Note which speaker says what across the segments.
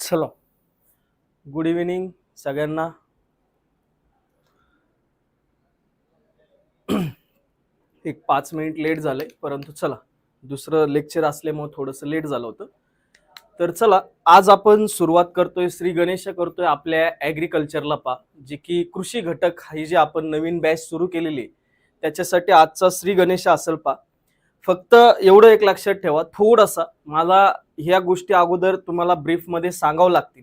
Speaker 1: चलो, good evening सगळ्यांना. एक 5 मिनिट लेट झाले, परंतु चला, दुसरं लेक्चर असल्यामुळे थोडंसं लेट झालं होतं. तर चला, आज आपण सुरुवात करतोय, श्री गणेश करतोय आपल्या ॲग्रिकल्चरला पा, जे की कृषी घटक ही जी आपण नवीन बॅच सुरू केलेली आहे, त्याच्यासाठी आजचा श्री गणेश असेल पा. फक्त एवढं एक लक्षात ठेवा, थोडासा मला ह्या गोष्टी अगोदर तुम्हाला ब्रीफमध्ये सांगावं लागतील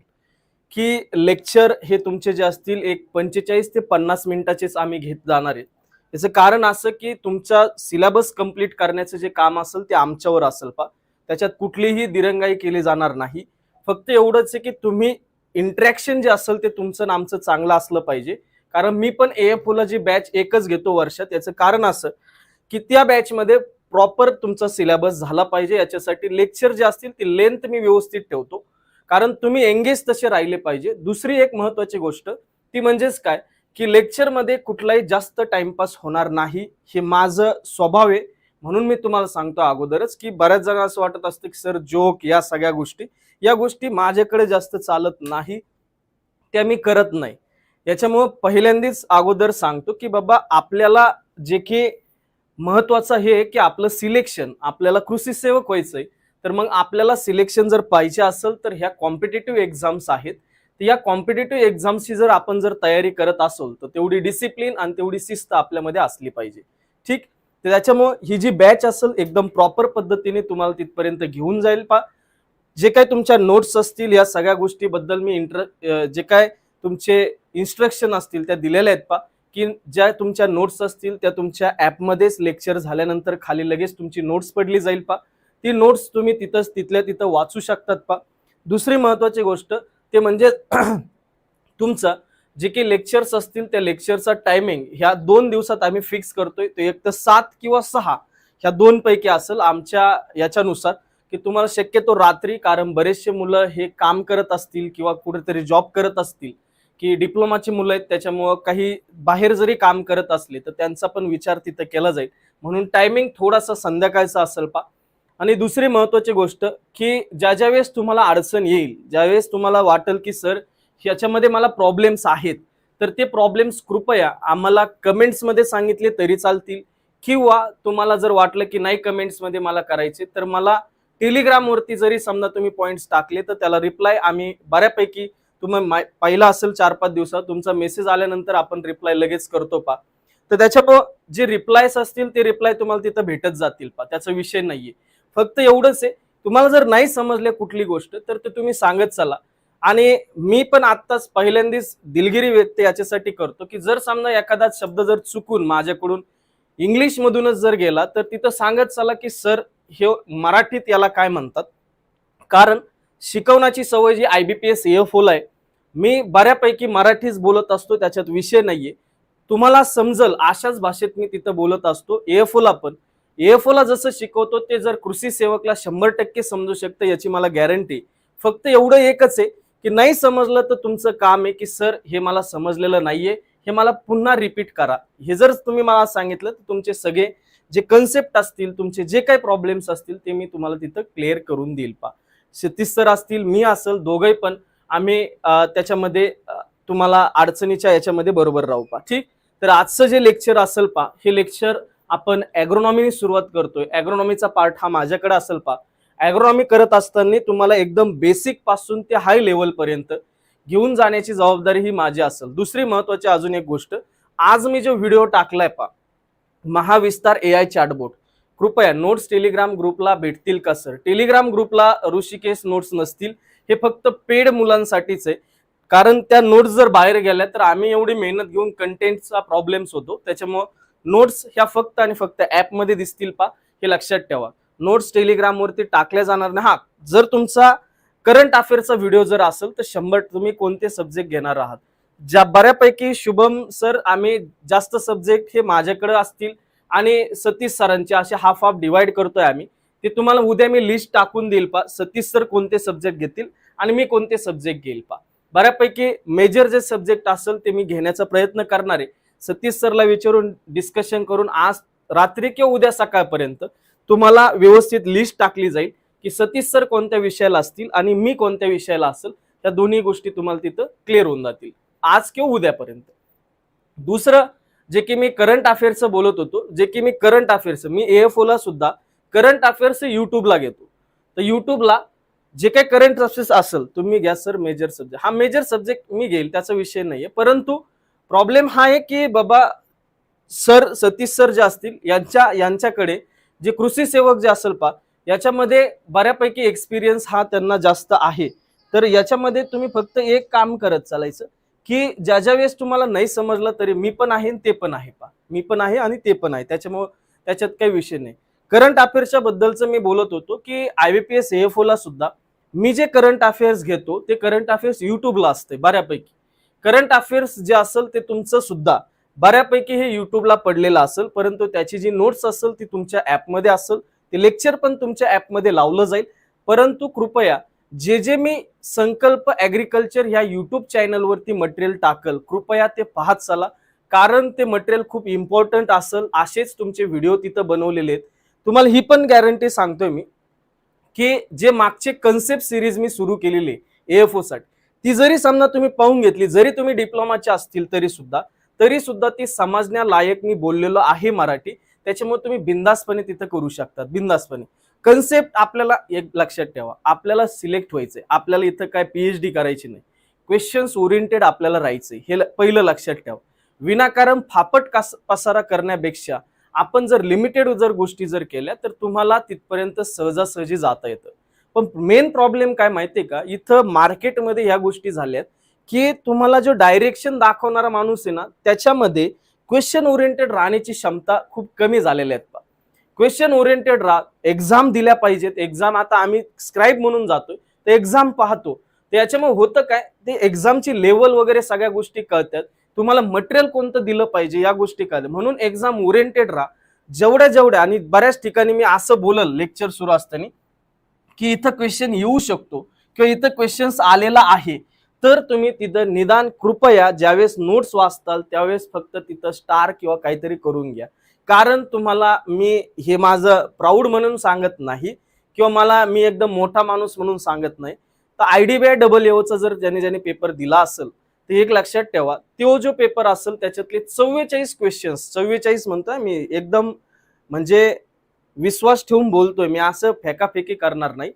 Speaker 1: की लेक्चर हे तुमचे जे असतील एक 45 ते 50 मिनिटाचेच आम्ही घेत जाणार आहे. याचं कारण असं की तुमचा सिलेबस कंप्लीट करण्याचं जे काम असेल ते आमच्यावर असेल पा. त्याच्यात कुठलीही दिरंगाई केली जाणार नाही. फक्त एवढंच आहे की तुम्ही इंटरॅक्शन जे असेल ते तुमचं आणि आमचं चांगलं असलं पाहिजे. कारण मी पण AFO जी बॅच एकच घेतो वर्षात, याचं कारण असं की त्या बॅचमध्ये प्रॉपर तुमचा सिलेबस झाला पाहिजे. याच्यासाठी लेक्चर जे असतील ती लेंथ मी व्यवस्थित ठेवतो, कारण तुम्ही एंगेज तसे राहिले पाहिजे. दुसरी एक महत्वाची गोष्ट ती म्हणजेच काय की लेक्चरमध्ये कुठलाही जास्त टाइमपास होणार नाही, हे माझं स्वभाव आहे. म्हणून मी तुम्हाला सांगतो अगोदरच की बऱ्याच जण असं वाटत असतं की सर जोक या सगळ्या गोष्टी माझ्याकडे जास्त चालत नाही, त्या मी करत नाही. याच्यामुळे पहिल्यांदाच अगोदर सांगतो की बाबा आपल्याला जे की महत्वाचं हे की आपलं सिलेक्शन, आपल्याला कृषी सेवक व्हायचंय, तर मग आपल्याला सिलेक्शन जर पाहिजे असेल तर ह्या कॉम्पिटिटिव्ह एक्झाम्स आहेत. तर या कॉम्पिटिटिव्ह एक्झामची जर आपण जर तयारी करत असो तर तेवढी डिसिप्लिन आणि तेवढी शिस्त आपल्यामध्ये असली पाहिजे. ठीक, तर त्याच्यामुळे ही जी बॅच असेल एकदम प्रॉपर पद्धतीने तुम्हाला तिथपर्यंत घेऊन जाईल पा. जे काय तुमच्या नोट्स असतील या सगळ्या गोष्टीबद्दल मी जे काय तुमचे इन्स्ट्रक्शन असतील त्या दिलेल्या आहेत पा, की ज्या तुमच्या नोट्स असतील त्या तुमच्या ॲपमध्येच लेक्चर झाल्यानंतर खाली लगेच तुमची नोट्स पडली जाईल पा. ती नोट्स तुम्ही तिथंच तिथल्या तिथं वाचू शकतात पा. दुसरी महत्वाची गोष्ट ते म्हणजे तुमचं जे काही लेक्चर्स असतील त्या लेक्चरचा टायमिंग ह्या 2 दिवसात आम्ही फिक्स करतोय. तो एक तर 7 किंवा 6 ह्या 2 पैकी असेल आमच्या याच्यानुसार, की तुम्हाला शक्यतो रात्री, कारण बरेचसे मुलं हे काम करत असतील किंवा कुठेतरी जॉब करत असतील, की डिप्लोमाची मुलं आहेत, त्याच्यामुळं काही बाहेर जरी काम करत असले तर त्यांचा पण विचार तिथं केला जाईल. म्हणून टायमिंग थोडासा संध्याकाळचा असेल पा. आणि दुसरी महत्वाची गोष्ट की ज्या वेळेस तुम्हाला अडचण येईल, ज्यावेळेस तुम्हाला वाटेल की सर ह्याच्यामध्ये मला प्रॉब्लेम्स आहेत, तर ते प्रॉब्लेम्स कृपया आम्हाला कमेंट्समध्ये सांगितले तरी चालतील, किंवा तुम्हाला जर वाटलं की नाही कमेंट्समध्ये मला करायचे तर मला टेलिग्रामवरती जरी समजा तुम्ही पॉईंट्स टाकले तर त्याला रिप्लाय आम्ही बऱ्यापैकी, तुम्ही पहिला असेल 4-5 दिवसात तुमचा मेसेज आल्यानंतर आपण रिप्लाय लगेच करतो पा. तर त्याच्यामुळे जे रिप्लायस असतील ते रिप्लाय तुम्हाला तिथं भेटत जातील पा, त्याचा विषय नाहीये. फक्त एवढंच आहे, तुम्हाला जर नाही समजले कुठली गोष्ट तर ते तुम्ही सांगत चला. आणि मी पण आत्ताच पहिल्यांदाच दिलगिरी व्यक्त याच्यासाठी करतो की जर समजा एखादा शब्द जर चुकून माझ्याकडून इंग्लिश मधूनच जर गेला तर तिथं सांगत चला की सर हे मराठीत याला काय म्हणतात. कारण शिकवण्याची सवय जी IBPS AFO ला आहे, मी बऱ्यापैकी मराठीच बोलत असतो, त्याच्यात विषय नाहीये. तुम्हाला समजल अशाच भाषेत मी तिथं बोलत असतो. AFO ला पण, AFO ला जसं शिकवतो ते जर कृषी सेवकला 100% समजू शकतं याची मला गॅरंटी. फक्त एवढं एकच आहे की नाही समजलं तर तुमचं काम आहे की सर हे मला समजलेलं नाहीये, हे मला पुन्हा रिपीट करा. हे जर तुम्ही मला सांगितलं तर तुमचे सगळे जे कन्सेप्ट असतील, तुमचे जे काही प्रॉब्लेम्स असतील ते मी तुम्हाला तिथं क्लिअर करून देईल पा. सतीश सर असतील, मी असेल, दोघंही पण आम्ही त्याच्यामध्ये तुम्हाला अडचणीच्या याच्यामध्ये बरोबर राहू पा. ठीक, तर आजचं जे लेक्चर असेल पा, हे लेक्चर आपण ॲग्रोनॉमीने सुरुवात करतोय. ॲग्रोनॉमीचा पार्ट हा माझ्याकडे असेल पा. ॲग्रोनॉमी करत असताना तुम्हाला एकदम बेसिक पासून ते हाय लेवल पर्यंत घेऊन जाण्याची जबाबदारी ही माझी असेल. दुसरी महत्वाची अजून एक गोष्ट, आज मी जो व्हिडिओ टाकलाय पा, महाविस्तार AI चॅटबोट, कृपया नोट्स टेलिग्राम ग्रुपला भेटतील का सर? टेलिग्राम ग्रुपला ऋषिकेश नोट्स नसतील, हे फक्त पेड मुलांसाठीच आहे. कारण त्या नोट्स जर बाहेर गेल्या तर आम्ही एवढी मेहनत घेऊन कंटेंटचा प्रॉब्लेम्स होतो. त्याच्यामुळे नोट्स ह्या फक्त आणि फक्त ॲपमध्ये दिसतील पा, हे लक्षात ठेवा. नोट्स टेलिग्रामवरती टाकल्या जाणार नाही. हा, जर तुमचा करंट अफेअरचा व्हिडिओ जर असेल तर 100 तुम्ही कोणते सब्जेक्ट घेणार आहात. ज्या बऱ्यापैकी शुभम सर, आम्ही जास्त सब्जेक्ट हे माझ्याकडे असतील आणि सतीश सरांचे असे हाफ हाफ डिवाइड करतोय आम्ही. ते तुम्हाला उद्या मी लिस्ट टाकून देईल पा, सतीश सर कोणते सब्जेक्ट घेतील आणि मी कोणते सब्जेक्ट घेईल पा. बऱ्यापैकी मेजर जे सब्जेक्ट असेल ते मी घेण्याचा प्रयत्न करणार आहे. सतीश सरला विचारून डिस्कशन करून आज रात्री किंवा उद्या सकाळपर्यंत तुम्हाला व्यवस्थित लिस्ट टाकली जाईल की सतीश सर कोणत्या विषयाला असतील आणि मी कोणत्या विषयाला असेल. या दोन्ही गोष्टी तुम्हाला तिथं क्लिअर होऊन जातील आज किंवा उद्यापर्यंत. दुसरं जे की मी करंट अफेअर्सचं बोलत होतो, जे की मी करंट अफेअर्स मी AFO ला सुद्धा करंट अफेअर्स युट्यूबला घेतो. तर युट्यूबला जे काही करंट अफेअर्स असेल तुम्ही घ्या सर मेजर सब्जेक्ट, हा मेजर सब्जेक्ट मी घेईल त्याचा विषय नाहीये. परंतु प्रॉब्लेम हा आहे की बाबा सर सतीश सर जे असतील यांच्याकडे जे कृषी सेवक जे असेल पा याच्यामध्ये बऱ्यापैकी एक्सपिरियन्स हा त्यांना जास्त आहे. तर याच्यामध्ये तुम्ही फक्त एक काम करत चालायचं की ज्या वेळेस तुम्हाला नाही समजलं तरी मी पण आहे ते पण आहे पा, मी पण आहे आणि ते पण आहे, त्याच्यामुळे त्याच्यात काही विषय नाही. करंट अफेअर्सच्या बद्दलचं मी बोलत होतो की IBPS AFO ला सुद्धा मी जे करंट अफेअर्स घेतो ते करंट अफेअर्स युट्यूबला असते बऱ्यापैकी. करंट अफेअर्स जे असेल ते तुमचं सुद्धा बऱ्यापैकी हे युट्यूबला पडलेलं असेल, परंतु त्याची जी नोट्स असेल ती तुमच्या ऍपमध्ये असेल, ते लेक्चर पण तुमच्या ऍपमध्ये लावलं जाईल. परंतु कृपया जे मी संकल्प ऍग्रिकल्चर ह्या युट्यूब चॅनलवरती मटेरियल टाकल कृपया ते पाहत चला, कारण ते मटेरियल खूप इम्पॉर्टंट असेल. असेच तुमचे व्हिडिओ तिथं बनवलेले आहेत. तुम्हाला ही पण गॅरंटी सांगतोय मी की जे मागचे कन्सेप्ट सिरीज मी सुरू केलेली AFO साठी ती जरी समजा तुम्ही पाहून घेतली, जरी तुम्ही डिप्लोमाचे असतील तरी सुद्धा ती समजण्यालायक मी बोललेलो आहे मराठी. त्याच्यामुळे तुम्ही बिंदासपणे तिथं करू शकता, बिंदासपणे. कन्सेप्ट आपल्याला एक लक्षात ठेवा, आपल्याला सिलेक्ट व्हायचंय, आपल्याला इथं काय PhD करायची नाही, क्वेश्चन्स ओरिएंटेड आपल्याला राहायचंय, हे पहिलं लक्षात ठेवा. विनाकारण फापट पसारा करण्यापेक्षा आपण जर लिमिटेड जर गोष्टी जर केल्या तर तुम्हाला तिथपर्यंत सहजासहजी जाता येतं. पण मेन प्रॉब्लेम काय माहितीये का, इथं मार्केटमध्ये ह्या गोष्टी झाल्यात की तुम्हाला जो डायरेक्शन दाखवणारा माणूस आहे ना त्याच्यामध्ये क्वेश्चन ओरिएंटेड राहण्याची क्षमता खूप कमी झालेल्या आहेत. क्वेश्चन ओरिएंटेड राहा, एक्झाम दिल्या पाहिजेत. एक्झाम आता आम्ही स्क्राईब म्हणून जातोय तर एक्झाम पाहतो, त्याच्यामुळे होतं काय, ते एक्झामची लेवल वगैरे सगळ्या गोष्टी कळतात, तुम्हाला मटेरियल कोणतं दिलं पाहिजे या गोष्टी कळतात. म्हणून एक्झाम ओरिएंटेड राहा जेवढ्या. आणि बऱ्याच ठिकाणी मी असं बोलल लेक्चर सुरू असताना की इथं क्वेश्चन येऊ शकतो किंवा इथं क्वेश्चन्स आलेला आहे, तर तुम्ही तिथं निदान कृपया ज्यावेळेस नोट्स वाचताल त्यावेळेस फक्त तिथं स्टार किंवा काहीतरी करून घ्या. कारण तुम्हाला मी हे माझं प्राऊड म्हणून सांगत नाही किंवा मी एकदम मोठा माणूस म्हणून सांगत नाही. तर IDBI AA जर ज्याने पेपर दिला असेल तर एक लक्षात ठेवा, तो जो पेपर असेल त्याच्यातले 44 क्वेश्चन्स, 44 म्हणतोय मी, एकदम म्हणजे विश्वास ठेवून बोलतोय मी, असं फेकाफेकी करणार नाही.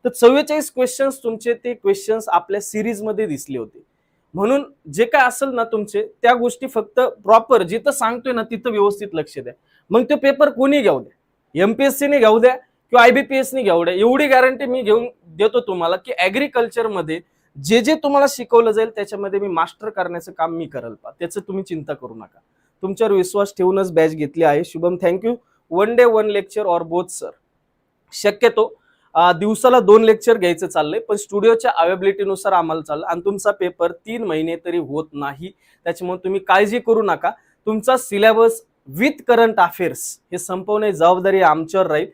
Speaker 1: तर 44 क्वेश्चन्स तुमचे ते क्वेश्चन्स आपल्या सिरीज मध्ये दिसले होते. म्हणून जे काय असेल ना तुमचे त्या गोष्टी फक्त प्रॉपर जिथं सांगतोय ना तिथं व्यवस्थित लक्ष द्या. मग तो पेपर कोणी घेऊ द्या, MPSC ने घेऊ द्या किंवा IBPS ने घेऊ द्या, एवढी गॅरंटी मी घेऊन देतो तुम्हाला की ऍग्रिकल्चर मध्ये जे तुम्हाला शिकवलं जाईल त्याच्यामध्ये मी मास्टर करण्याचं काम मी करल पा, त्याचं तुम्ही चिंता करू नका. तुमच्यावर विश्वास ठेवूनच बॅच घेतली आहे. शुभम, थँक्यू. 1 डे 1 लेक्चर और बोथ सर. शक्यतो दिवसाला 2 लेक्चर घ्यायचं चाललंय, पण स्टुडिओच्या अवेबिलिटीनुसार आम्हाला चाललं. आणि तुमचा पेपर 3 महिने तरी होत नाही, त्याच्यामुळे तुम्ही काळजी करू नका. तुमचा सिलेबस विथ करंट अफेअर्स हे संपवण्याची जबाबदारी आमच्यावर राहील.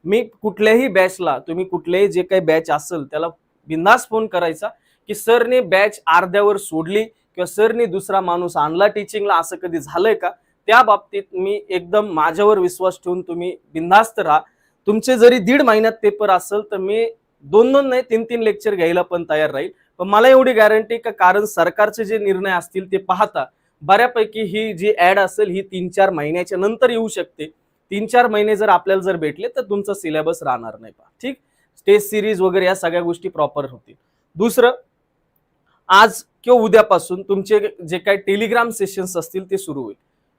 Speaker 1: मी कुठल्याही बॅचला, तुम्ही कुठलेही जे काही बॅच असेल त्याला बिंदास फोन करायचा की सरने बॅच अर्ध्यावर सोडली किंवा सरने दुसरा माणूस आणला टीचिंगला, असं कधी झालंय का, त्या बाबतीत मी एकदम माझ्यावर विश्वास ठेवून तुम्ही बिंदास्त राहा. तुमचे जरी 1.5 महिन्यात पेपर असेल तर मी 2 नाही 3 लेक्चर घ्यायला पण तयार राहील. पण मला एवढी गॅरंटी का, कारण सरकारचे जे निर्णय असतील ते पाहता बऱ्यापैकी ही जी ऍड असेल ही 3-4 महिन्याच्या नंतर येऊ शकते. 3-4 महिने जर आपल्याला जर भेटले तर तुमचा सिलेबस राहणार नाही पा, ठीक. टेस्ट सिरीज वगैरे या सगळ्या गोष्टी प्रॉपर होतील. दुसरं, आज किंवा उद्यापासून तुमचे जे काही टेलिग्राम सेशन्स असतील ते सुरू होईल.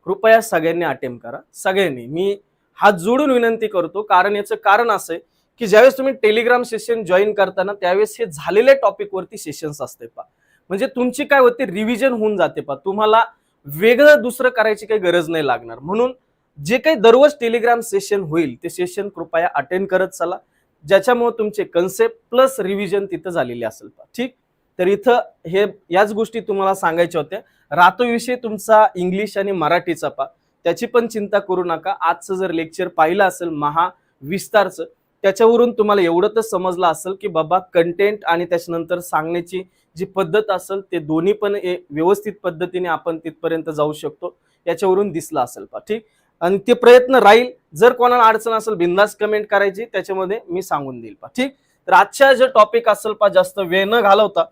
Speaker 1: कृपया सगळ्यांनी अटेम्प्ट करा, सगळ्यांनी. मी हात जोडून विनंती करतो, कारण याचं कारण असं आहे की ज्यावेळेस तुम्ही टेलिग्राम सेशन जॉईन करताना त्यावेळेस हे झालेल्या टॉपिक वरती सेशन्स असते पा, म्हणजे तुमची काय होते, रिव्हिजन होऊन जाते पा, तुम्हाला वेगळं दुसरं करायची काही गरज नाही लागणार. म्हणून जे काही दररोज टेलिग्राम सेशन होईल ते सेशन कृपया अटेंड करत चला, ज्याच्यामुळे तुमचे कन्सेप्ट प्लस रिव्हिजन तिथं झालेले असेल पा, ठीक. तर इथं हे याच गोष्टी तुम्हाला सांगायच्या होत्या. रातोविषयी तुमचा इंग्लिश आणि मराठीचा पा, त्याची पण चिंता करू नका. आजचं जर लेक्चर पाहिलं असेल महाविस्तारचं, त्याच्यावरून तुम्हाला एवढं तर समजलं असेल की बाबा कंटेंट आणि त्याच्यानंतर सांगण्याची जी पद्धत असेल ते दोन्ही पण व्यवस्थित पद्धतीने आपण तिथपर्यंत जाऊ शकतो, याच्यावरून दिसलं असेल पा, ठीक. आणि ते प्रयत्न राहील. जर कोणाला अडचण असेल बिंदास कमेंट करायची, त्याच्यामध्ये मी सांगून देईल पा, ठीक. तर आजच्या जे टॉपिक असेल पा, जास्त वेळ न घालवता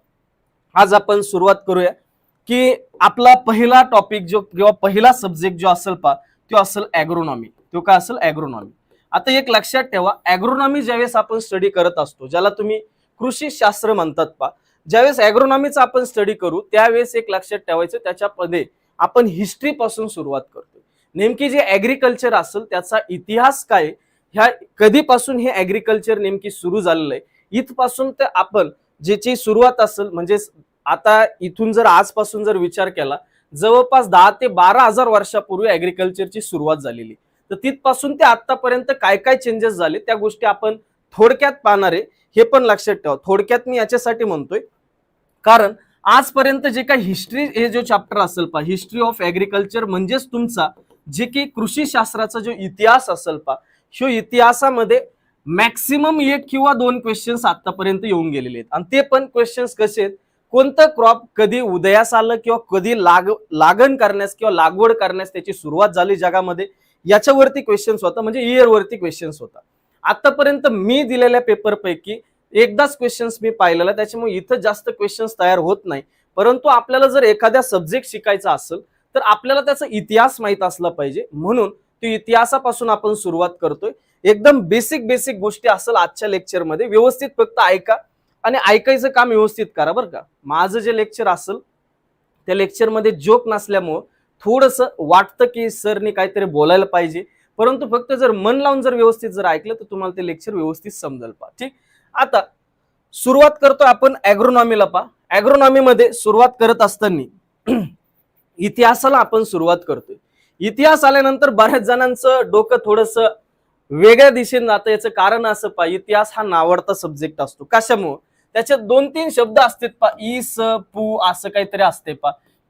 Speaker 1: आज आपण सुरुवात करूया की आपला पहिला टॉपिक जो किंवा पहिला सब्जेक्ट जो असेल तो असेल ॲग्रोनॉमी. तो काय असेल? ॲग्रोनॉमी. आता एक लक्षात ठेवा, ॲग्रोनॉमी ज्यावेळेस आपण स्टडी करत असतो, ज्याला तुम्ही कृषी शास्त्र म्हणतात ज्यावेळेस ॲग्रोनॉमीचा आपण स्टडी करू त्यावेळेस एक लक्षात ठेवायचं, त्याच्यामध्ये आपण हिस्ट्री पासून सुरुवात करतो. नेमकी जे ॲग्रिकल्चर असेल त्याचा इतिहास काय, ह्या कधीपासून हे ॲग्रिकल्चर नेमकी सुरू झालेलं आहे, इथपासून ते आपण ज्याची सुरुवात असेल, म्हणजे आता इथून जर आजपासून जर विचार केला, जवळपास 10 ते 12,000 वर्षापूर्वी ॲग्रिकल्चरची सुरुवात झालेली. तर तिथपासून ते आतापर्यंत काय काय चेंजेस झाले त्या गोष्टी आपण थोडक्यात पाहणार आहे. हे पण लक्षात ठेवा, थोडक्यात मी याच्यासाठी म्हणतोय कारण आजपर्यंत जे काही हिस्ट्री हे जो चॅप्टर असेल हिस्ट्री ऑफ ॲग्रिकल्चर म्हणजेच तुमचा जे काही कृषी शास्त्राचा जो इतिहास असेल ह्यो इतिहासामध्ये मॅक्सिमम 1 किंवा 2 क्वेश्चन्स आतापर्यंत येऊन गेलेले आहेत. आणि ते पण क्वेश्चन्स कसे आहेत, कोणतं क्रॉप कधी उदयास आलं किंवा कधी लागण करण्यास किंवा लागवड करण्यास त्याची सुरुवात झाली जगामध्ये, याच्यावरती क्वेश्चन्स होता, म्हणजे इयर वरती क्वेश्चन्स होता. आतापर्यंत मी दिलेल्या पेपर पैकी एकदाच क्वेश्चन्स मी पाहिलेला, त्याच्यामुळे इथं जास्त क्वेश्चन्स तयार होत नाही. परंतु आपल्याला जर एखाद्या सब्जेक्ट शिकायचा असेल तर आपल्याला त्याचा इतिहास माहित असला पाहिजे, म्हणून तो इतिहासापासून आपण सुरुवात करतोय. एकदम बेसिक गोष्टी असेल आजच्या लेक्चरमध्ये, व्यवस्थित फक्त ऐका आणि ऐकायचं काम व्यवस्थित करा बरं का. माझं जे लेक्चर असेल त्या लेक्चरमध्ये जोक नसल्यामुळं थोडंसं वाटतं की सरनी काहीतरी बोलायला पाहिजे, परंतु फक्त जर मन लावून जर व्यवस्थित जर ऐकलं तर तुम्हाला ते लेक्चर व्यवस्थित समजेल ठीक. आता सुरुवात करतो आपण ॲग्रोनॉमीला ॲग्रोनॉमी मध्ये सुरुवात करत असताना इतिहासाला आपण सुरुवात करतोय. इतिहास आल्यानंतर बऱ्याच जणांचं डोकं थोडंसं वेगळ्या दिशेने जातं. याचं कारण असं इतिहास हा नावडता सब्जेक्ट असतो. कशामुळे? त्याच्यात 2-3 शब्द असतात इ स पू असं काहीतरी असते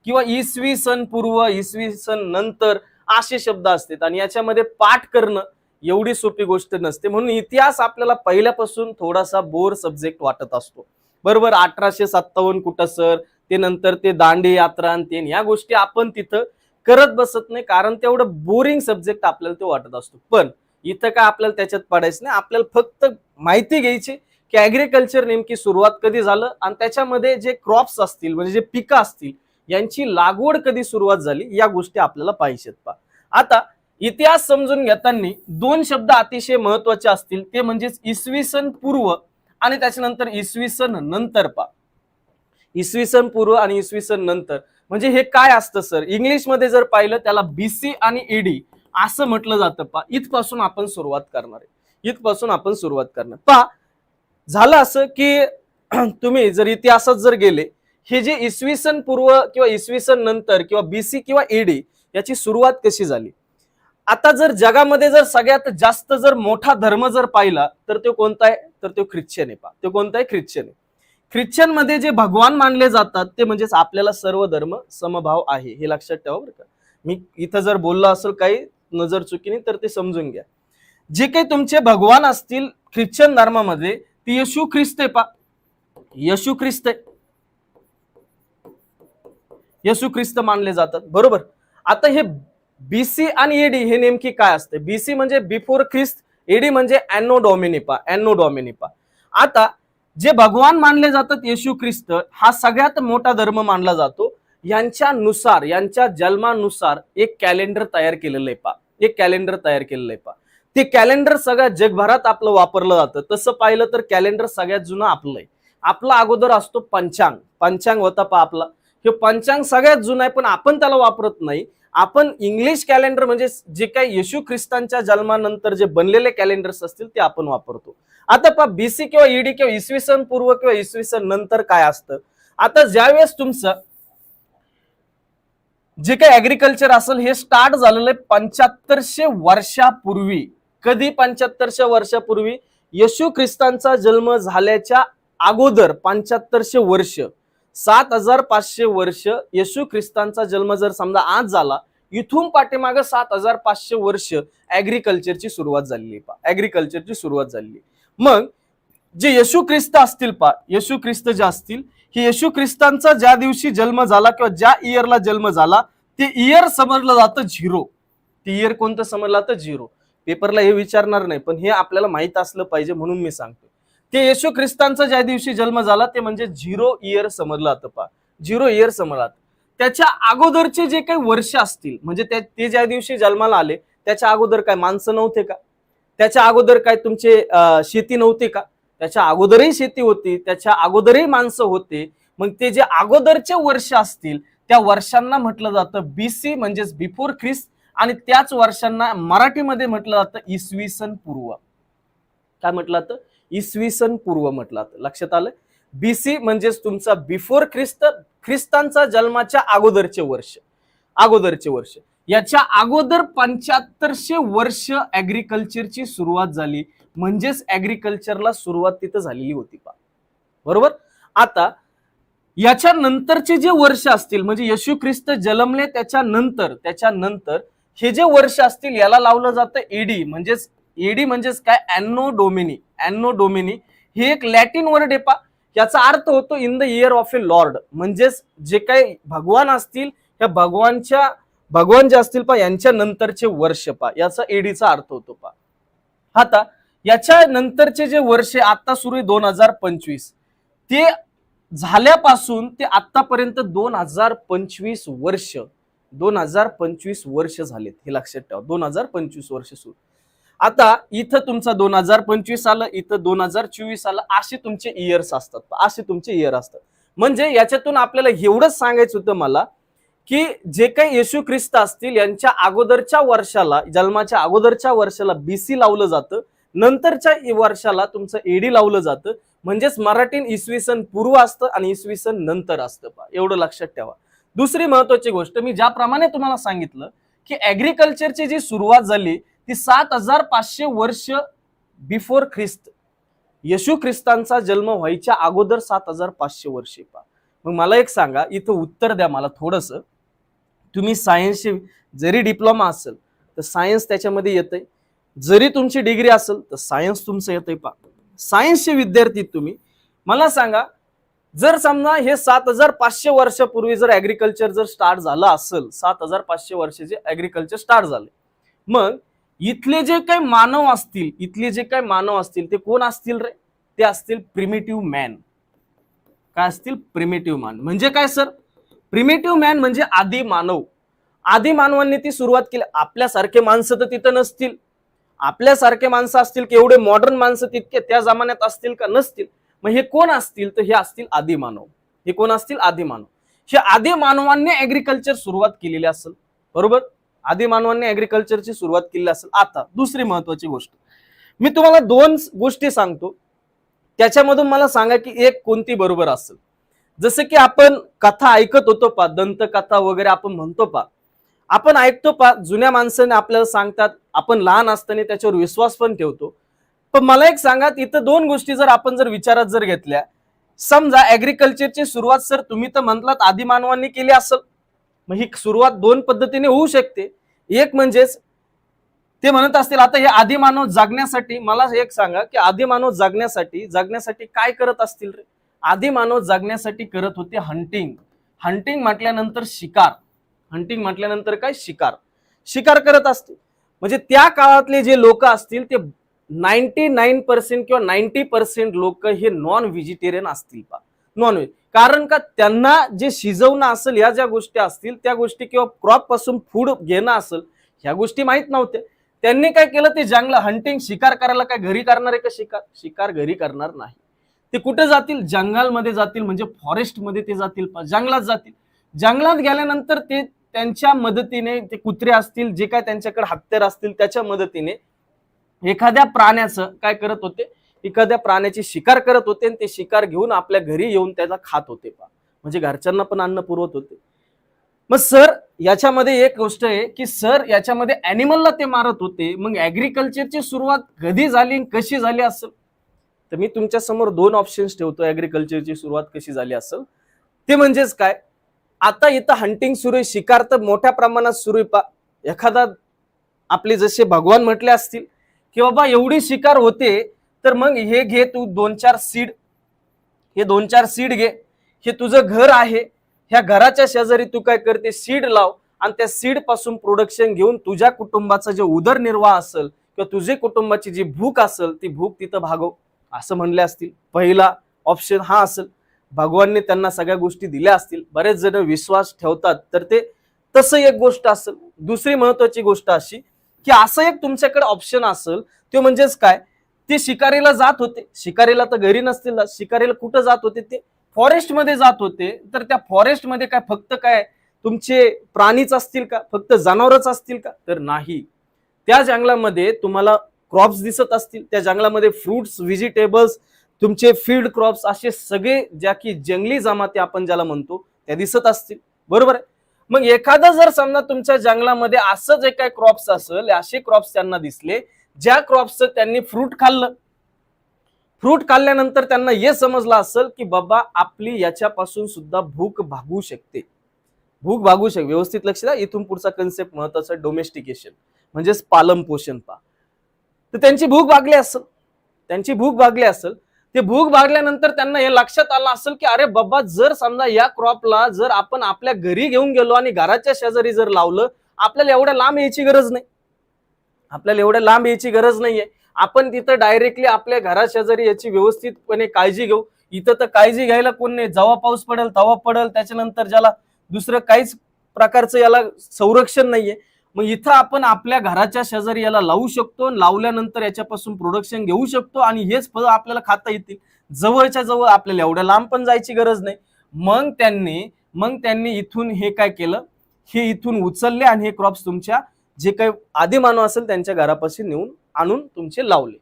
Speaker 1: किंवा इसवी सन पूर्व, इसवी सन नंतर असे शब्द असतात आणि याच्यामध्ये पाठ करणं एवढी सोपी गोष्ट नसते. म्हणून इतिहास आपल्याला पहिल्यापासून थोडासा बोर सब्जेक्ट वाटत असतो. बरोबर, 1857 कुठं सर, ते नंतर ते दांडी यात्रा आणि या गोष्टी आपण तिथं करत बसत नाही, कारण तेवढं बोरिंग सब्जेक्ट आपल्याला ते वाटत असतो. पण इथं काय आपल्याला त्याच्यात पडायचं नाही, आपल्याला फक्त माहिती घ्यायची की ॲग्रिकल्चर नेमकी सुरुवात कधी झालं आणि त्याच्यामध्ये जे क्रॉप्स असतील म्हणजे जे पिकं असतील यांची लागवड कधी सुरुवात झाली, या गोष्टी आपल्याला पाहिजेत आता इतिहास समजून घेताना 2 शब्द अतिशय महत्वाचे असतील, ते म्हणजे इसवी सन पूर्व आणि त्याच्यानंतर इसवी सन नंतर इसवी सन पूर्व आणि इसवी सन नंतर म्हणजे हे काय असतं सर? इंग्लिश मध्ये जर पाहिलं त्याला बीसी आणि ईडी असं म्हटलं जातं इथपासून आपण सुरुवात करणार आहे. इथपासून आपण सुरुवात करणार झालं असं की तुम्ही जर इतिहासात जर गेले, हे जे इसवी सन पूर्व किंवा इसवी सन नंतर किंवा बीसी किंवा ईडी याची सुरुवात कशी झाली. आता जर जगामध्ये जर सगळ्यात जास्त जर मोठा धर्म जर पाहिला तर तो कोणता आहे? तर तो ख्रिश्चन आहे. तो कोणता आहे? ख्रिश्चन आहे. ख्रिश्चन मध्ये जे भगवान मानले जातात ते म्हणजेच आपल्याला सर्व धर्म समभाव आहे, हे लक्षात ठेवा बरं का. मी इथं जर बोललो असेल काही नजर चुकीने तर ते समजून घ्या. जे काही तुमचे भगवान असतील ख्रिश्चन धर्मामध्ये ते येशू ख्रिस्त आहे येशू ख्रिस्त आहे, येशू ख्रिस्त मानले जातात. बरोबर. आता हे बीसी आणि एडी हे नेमकी काय असते? बीसी म्हणजे बिफोर ख्रिस्त, एडी म्हणजे ॲनो डॉमिनिपा. आता जे भगवान मानले जातात येशू ख्रिस्त हा सगळ्यात मोठा धर्म मानला जातो. यांच्यानुसार, यांच्या जन्मानुसार एक कॅलेंडर तयार केलेलं आहे ते कॅलेंडर सगळ्या जगभरात आपलं वापरलं जातं. तसं पाहिलं तर कॅलेंडर सगळ्यात जुनं आपलं आहे. आपला अगोदर असतो पंचांग होता आपला. हे पंचांग सगळ्यात जुनं आहे, पण आपण त्याला वापरत नाही. आपण इंग्लिश कॅलेंडर म्हणजे जे काही येशू ख्रिस्तांच्या जन्मानंतर जे बनलेले कॅलेंडर्स असतील ते आपण वापरतो. आता बीसी किंवा ईडी किंवा इसवी सन पूर्व किंवा इसवी सन नंतर काय असतं? आता ज्यावेळेस तुमचं जे काही ॲग्रिकल्चर असेल हे स्टार्ट झालेलं आहे 7500 वर्षापूर्वी. कधी? 7500 वर्षापूर्वी. येशू ख्रिस्तांचा जन्म झाल्याच्या अगोदर 7500 वर्ष, 7500 वर्ष. येशू ख्रिस्तांचा जन्म जर समजा आज झाला, इथून पाठीमागे 7500 वर्ष ॲग्रिकल्चरची सुरुवात झालेली. मग जे येशू ख्रिस्त असतील येशू ख्रिस्त जे असतील, हे येशू ख्रिस्तांचा ज्या दिवशी जन्म झाला किंवा ज्या इयरला जन्म झाला ते इयर समजलं जातं 0. ते इयर कोणतं समजलं जातं? 0. पेपरला हे विचारणार नाही, पण हे आपल्याला माहित असलं पाहिजे म्हणून मी सांगतो. ते येशू ख्रिस्तांचा ज्या दिवशी जन्म झाला ते म्हणजे 0 इयर समजलं जातं पहा, 0 इयर समजला. त्याच्या अगोदरचे जे काही वर्ष असतील म्हणजे ते ज्या दिवशी जन्माला आले त्याच्या अगोदर काय माणसं नव्हते का? त्याच्या अगोदर काय तुमचे शेती नव्हती का? त्याच्या अगोदरही शेती होती, त्याच्या अगोदरही माणसं होते. मग ते जे अगोदरचे वर्ष असतील त्या वर्षांना म्हटलं जातं बीसी म्हणजेच बिफोर ख्रिस्त, आणि त्याच वर्षांना मराठीमध्ये म्हटलं जातं इसवी सन पूर्व. काय म्हटलं जातं? इसवी सन पूर्व म्हटलं जातं. लक्षात आलं? बीसी म्हणजेच तुमचा बिफोर ख्रिस्त, ख्रिस्तांचा जन्माच्या अगोदरचे वर्ष. अगोदरचे वर्ष याच्या अगोदर 7500 वर्ष ऍग्रिकल्चरची सुरुवात झाली, म्हणजेच ऍग्रिकल्चरला सुरुवात तिथं झालेली होती पा. बरोबर. आता याच्या नंतरचे जे वर्ष असतील म्हणजे येशू ख्रिस्त जन्मले त्याच्यानंतर हे जे वर्ष असतील याला लावलं जातं एडी. म्हणजेच एडी म्हणजेच काय? अॅनो डोमिनी. अॅनो डोमिनी हे एक लॅटिन वर्ड आहे पा. याचा अर्थ होतो in the year of A Lord. म्हणजेच जे काही भगवान असतील त्या भगवान जे असतील पा यांच्या नंतरचे वर्ष पा, याचा एडीचा अर्थ होतो पा. आता याच्या नंतरचे जे वर्ष आता सुरू आहे 2025, ते झाल्यापासून ते आतापर्यंत 2025 वर्ष, 2025 वर्ष झालेत. हे लक्षात ठेवा, 2025 वर्ष सुरू. आता इथं तुमचा 2025 आलं, इथं 2024 आलं, असे तुमचे इयर्स असतात, असे तुमचे इयर असतात. म्हणजे याच्यातून आपल्याला एवढंच सांगायचं होतं मला की जे काही येशू ख्रिस्त असतील यांच्या अगोदरच्या वर्षाला, जन्माच्या अगोदरच्या वर्षाला बीसी लावलं जातं, नंतरच्या वर्षाला तुमचं एडी लावलं जातं. म्हणजेच मराठीत इसवी सन पूर्व असतं आणि इसवी सन नंतर असतं पा. एवढं लक्षात ठेवा. दुसरी महत्वाची गोष्ट, मी ज्याप्रमाणे तुम्हाला सांगितलं की ऍग्रिकल्चरची जी सुरुवात झाली ती 7500 वर्ष बिफोर ख्रिस्त, येशू ख्रिस्तांचा जन्म व्हायच्या अगोदर 7500 वर्षे पा. मग मला एक सांगा, इथं उत्तर द्या मला थोडस. तुम्ही सायन्सचे जरी डिप्लोमा असेल तर सायन्स त्याच्यामध्ये येतंय, जरी तुमची डिग्री असेल तर सायन्स तुमचं येतंय पा. सायन्सचे विद्यार्थी तुम्ही मला सांगा, जर समजा हे 7500 वर्षापूर्वी जर ऍग्रिकल्चर जर स्टार्ट झालं असेल, 7500 वर्षाचे ऍग्रिकल्चर स्टार्ट झाले, मग इथले जे काही मानव असतील ते कोण असतील रे? ते असतील प्रिमिटिव्ह मॅन. काय असतील? Primitive man. म्हणजे काय सर? प्रिमिटिव्ह मॅन म्हणजे आदी मानव. आदी मानवांनी ती सुरुवात केली. आपल्यासारखे माणसं तर तिथं नसतील. आपल्यासारखे माणसं असतील की एवढे मॉडर्न माणसं तितके त्या जमान्यात असतील का? नसतील. मग हे कोण असतील? तर हे असतील आदी मानव. हे कोण असतील? आदी मानव. हे आदी मानवांनी ऍग्रिकल्चर सुरुवात केलेली असेल. बरोबर. आदी मानवांनी ऍग्रिकल्चरची सुरुवात केली असेल. आता दुसरी महत्वाची गोष्ट, मी तुम्हाला 2 गोष्टी सांगतो, त्याच्यामधून मला सांगा की एक कोणती बरोबर असेल. जसं की आपण कथा ऐकत होतो पा, दंतकथा वगैरे आपण म्हणतो पा, आपण ऐकतो पा, जुन्या माणसाने आपल्याला सांगतात, आपण लहान असताना त्याच्यावर विश्वास पण ठेवतो. पण मला एक सांगा, इथं 2 गोष्टी जर आपण जर विचारात जर घेतल्या, समजा ऍग्रिकल्चरची सुरुवात सर तुम्ही तर म्हटलात आदी मानवांनी केली असेल, मग ही सुरुवात 2 पद्धतीने होऊ शकते. एक म्हणजेच ते म्हणत असतील आता हे आदिमानव जगण्यासाठी, मला एक सांगा की आदिमानव जगण्यासाठी काय करत असतील रे? आदिमानव जगण्यासाठी करत होते हंटिंग. हंटिंग म्हटल्यानंतर शिकार. हंटिंग म्हटल्यानंतर काय? शिकार करत असतील. म्हणजे त्या काळातले जे लोक असतील ते 99% किंवा 90% लोक हे नॉन व्हेजिटेरियन असतील पा. Non veg. कारण का? त्यांना जे शिजवणं असेल, या ज्या गोष्टी असतील त्या गोष्टी किंवा क्रॉप पासून फूड घेणं असेल, ह्या गोष्टी माहित नव्हत्या. त्यांनी काय केलं? ते जंगल हंटिंग, शिकार करायला काय घरी करणार आहे का? शिकार घरी करणार नाही. ते कुठे जातील? जंगलमध्ये जातील. म्हणजे फॉरेस्ट मध्ये ते जातील, जंगलात जातील. जंगलात गेल्यानंतर ते त्यांच्या मदतीने, ते कुत्रे असतील, जे काय त्यांच्याकडे हत्यार असतील, त्याच्या मदतीने एखाद्या प्राण्याचं काय करत होते? एखाद्या प्राण्याची शिकार करत होते आणि ते शिकार घेऊन आपल्या घरी येऊन त्याला खात होते पा. म्हणजे घरच्यांना पण अन्न पुरवत होते. मग सर याच्यामध्ये एक गोष्ट आहे की सर याच्यामध्ये ॲनिमलला ते मारत होते. मग ऍग्रिकल्चरची सुरुवात कधी झाली, कशी झाली असेल? तर मी तुमच्या समोर 2 ऑप्शन्स ठेवतो. ऍग्रिकल्चरची सुरुवात कशी झाली असेल ते म्हणजेच काय, आता इथं हंटिंग सुरू आहे, शिकार तर मोठ्या प्रमाणात सुरू आहे पा. एखादा आपले जसे भगवान म्हटले असतील की बाबा एवढी शिकार होते, तर मग हे घे तू 2-4 सीड, हे 2-4 सीड घे, हे तुझं घर आहे, ह्या घराच्या शेजारी तू काय करते? सीड लाव आणि त्या सीड पासून प्रोडक्शन घेऊन तुझ्या कुटुंबाचा जे उदरनिर्वाह असेल किंवा तुझे कुटुंबाची जी भूक असेल ती भूक तिथं भागव. असं म्हणले असतील. पहिला ऑप्शन हा असेल, भगवानने त्यांना सगळ्या गोष्टी दिल्या असतील. बरेच जण विश्वास ठेवतात तर ते तसं एक गोष्ट असेल. दुसरी महत्वाची गोष्ट अशी की असं एक तुमच्याकडे ऑप्शन असेल, ते म्हणजेच काय, ते शिकारीला जात होते. शिकारीला तर घरी नसतील, शिकारीला कुठं जात होते, ते फॉरेस्ट मध्ये जात होते. तर त्या फॉरेस्ट मध्ये काय फक्त काय तुमचे प्राणीच असतील का, फक्त जनावरच असतील का, तर नाही. त्या जंगलामध्ये तुम्हाला क्रॉप्स दिसत असतील, त्या जंगलामध्ये फ्रुट्स, व्हेजिटेबल्स, तुमचे फील्ड क्रॉप्स, असे सगळे ज्या की जंगली जमाती आपण ज्याला म्हणतो त्या दिसत असतील. बरोबर आहे. मग एखादा जर समजा तुमच्या जंगलामध्ये असं जे काही क्रॉप्स असेल, असे क्रॉप्स त्यांना दिसले, ज्या क्रॉप्सचं त्यांनी फ्रूट खाल्लं, फ्रूट खाल्ल्यानंतर त्यांना हे समजलं असेल की बाबा आपली याच्यापासून सुद्धा भूक भागू शकते, भूक भागू शकते. व्यवस्थित लक्ष द्या, इथून पुढचा कन्सेप्ट महत्वाचा, डोमेस्टिकेशन म्हणजेच पालन पोषण पा. तर त्यांची भूक भागली असेल, त्यांची भूक भागली असेल. ते भूक भागल्यानंतर त्यांना हे लक्षात आलं असेल की अरे बाबा, जर समजा या क्रॉपला जर आपण आपल्या घरी घेऊन गेलो आणि घराच्या शेजारी जर लावलं, आपल्याला एवढ्या लांब यायची गरज नाही, आपल्याला एवढ्या लांब यायची गरज नाहीये. आपण तिथं डायरेक्टली आपल्या घरा शेजारी याची व्यवस्थितपणे काळजी घेऊ. इथं तर काळजी घ्यायला कोण नाही, जेव्हा पाऊस पडेल तेव्हा पडेल, त्याच्यानंतर ज्याला दुसरं काहीच प्रकारचं याला संरक्षण नाहीये. मग इथं आपण आपल्या घराच्या शेजारी याला लावू शकतो, लावल्यानंतर याच्यापासून प्रोडक्शन घेऊ शकतो आणि हेच फळ आपल्याला खाता येतील. जवळच्या जवळ, आपल्याला एवढ्या लांब पण जायची गरज नाही. मग त्यांनी इथून हे काय केलं, हे इथून उचलले आणि हे क्रॉप्स तुमच्या जे काही आदिमानव असेल त्यांच्या घरापाशी नेऊन आणून तुमचे लावले.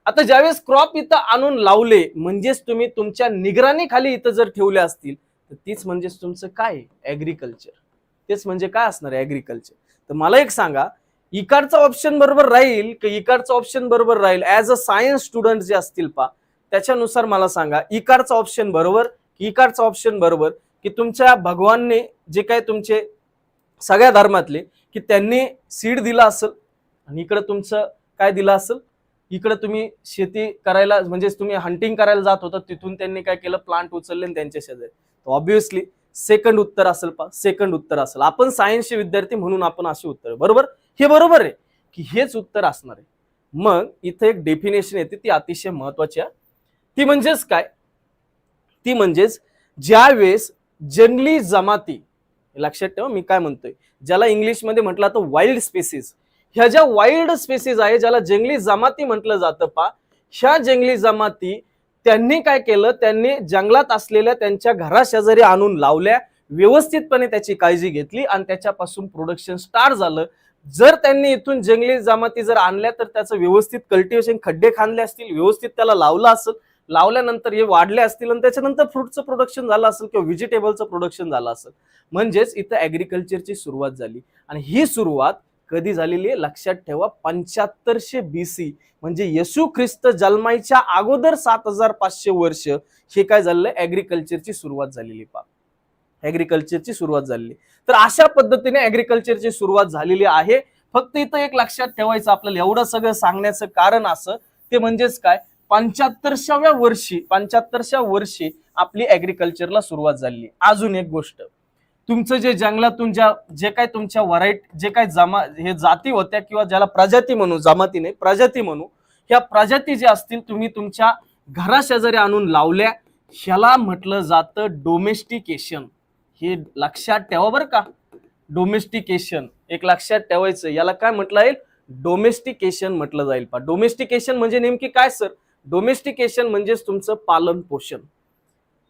Speaker 1: आता ज्यावेळेस क्रॉप इथं आणून लावले, म्हणजेच तुम्ही तुमच्या निगराणीखाली इथं जर ठेवले असतील, तर तीच म्हणजेच तुमचं काय, ऍग्रिकल्चर. तेच म्हणजे काय असणार आहे, ऍग्रिकल्चर. तर मला एक सांगा, इकडचा ऑप्शन बरोबर राहील की इकडचा ऑप्शन बरोबर राहील? ऍज अ सायन्स स्टुडंट जे असतील पा, त्याच्यानुसार मला सांगा, इकडचा ऑप्शन बरोबर की इकडचा ऑप्शन बरोबर, की तुमच्या भगवानने जे काय तुमचे सगळ्या धर्मातले की त्यांनी सीड दिला असेल आणि इकडे तुमचं काय दिलं असेल, इकडे तुम्ही शेती करायला म्हणजे तुम्ही हंटिंग करायला जात होता, तिथून त्यांनी काय केलं, प्लांट उचलले आणि त्यांच्या शेजारी. ऑब्विसली सेकंड उत्तर असेल पा, सेकंड उत्तर असेल. आपण सायन्सचे विद्यार्थी म्हणून आपण असे उत्तर, बरोबर, हे बरोबर आहे की हेच उत्तर असणार आहे. मग इथे एक डेफिनेशन येते, ती अतिशय महत्वाची आहे. ती म्हणजेच काय, ती म्हणजेच ज्यावेळेस जंगली जमाती, लक्षात ठेवा मी काय म्हणतोय, ज्याला इंग्लिशमध्ये म्हटलं तर वाईल्ड स्पेसिस, ह्या ज्या वाईल्ड स्पेसिस आहे, ज्याला जंगली जमाती म्हटलं जातं पा, ह्या जंगली जमाती त्यांनी काय केलं, त्यांनी जंगलात असलेल्या त्यांच्या घराशेजारी आणून लावल्या, व्यवस्थितपणे त्याची काळजी घेतली आणि त्याच्यापासून प्रोडक्शन स्टार्ट झालं. जर त्यांनी इथून जंगली जमाती जर आणल्या तर त्याचं व्यवस्थित कल्टिवेशन, खड्डे खांदले असतील, व्यवस्थित त्याला लावलं असेल, लावल्यानंतर हे वाढले असतील आणि त्याच्यानंतर फ्रूटचं प्रोडक्शन झालं असेल किंवा व्हेजिटेबलचं प्रोडक्शन झालं असेल, म्हणजेच इथं ऍग्रिकल्चरची सुरुवात झाली. आणि ही सुरुवात कधी झालेली आहे, लक्षात ठेवा, 7500 BC, म्हणजे येशू ख्रिस्त जन्माच्या अगोदर 7500 वर्ष हे काय झालेलं, ऍग्रिकल्चरची सुरुवात झालेली पा, ऍग्रिकल्चरची सुरुवात झालेली. तर अशा पद्धतीने ऍग्रिकल्चरची सुरुवात झालेली आहे. फक्त इथं एक लक्षात ठेवायचं आपल्याला, एवढं सगळं सांगण्याचं कारण असं, ते म्हणजेच काय, 75व्या वर्षी आपली ऍग्रिकल्चरला सुरुवात झाली. अजून एक गोष्ट, तुमचं जे जंगलातून जे काय तुमच्या व्हरायटी, जे काय हे जाती होत्या किंवा ज्याला प्रजाती म्हणू, जमाती नाही प्रजाती म्हणू, ह्या प्रजाती जे असतील तुम्ही तुमच्या घराशेजारी आणून लावल्या, ह्याला म्हटलं जातं डोमेस्टिकेशन. हे लक्षात ठेवा बरं का, डोमेस्टिकेशन एक लक्षात ठेवायचं. याला काय म्हटलं जाईल, डोमेस्टिकेशन म्हटलं जाईल पा. डोमेस्टिकेशन म्हणजे नेमकी काय सर, डोमेस्टिकेशन म्हणजेच तुमचं पालन पोषण,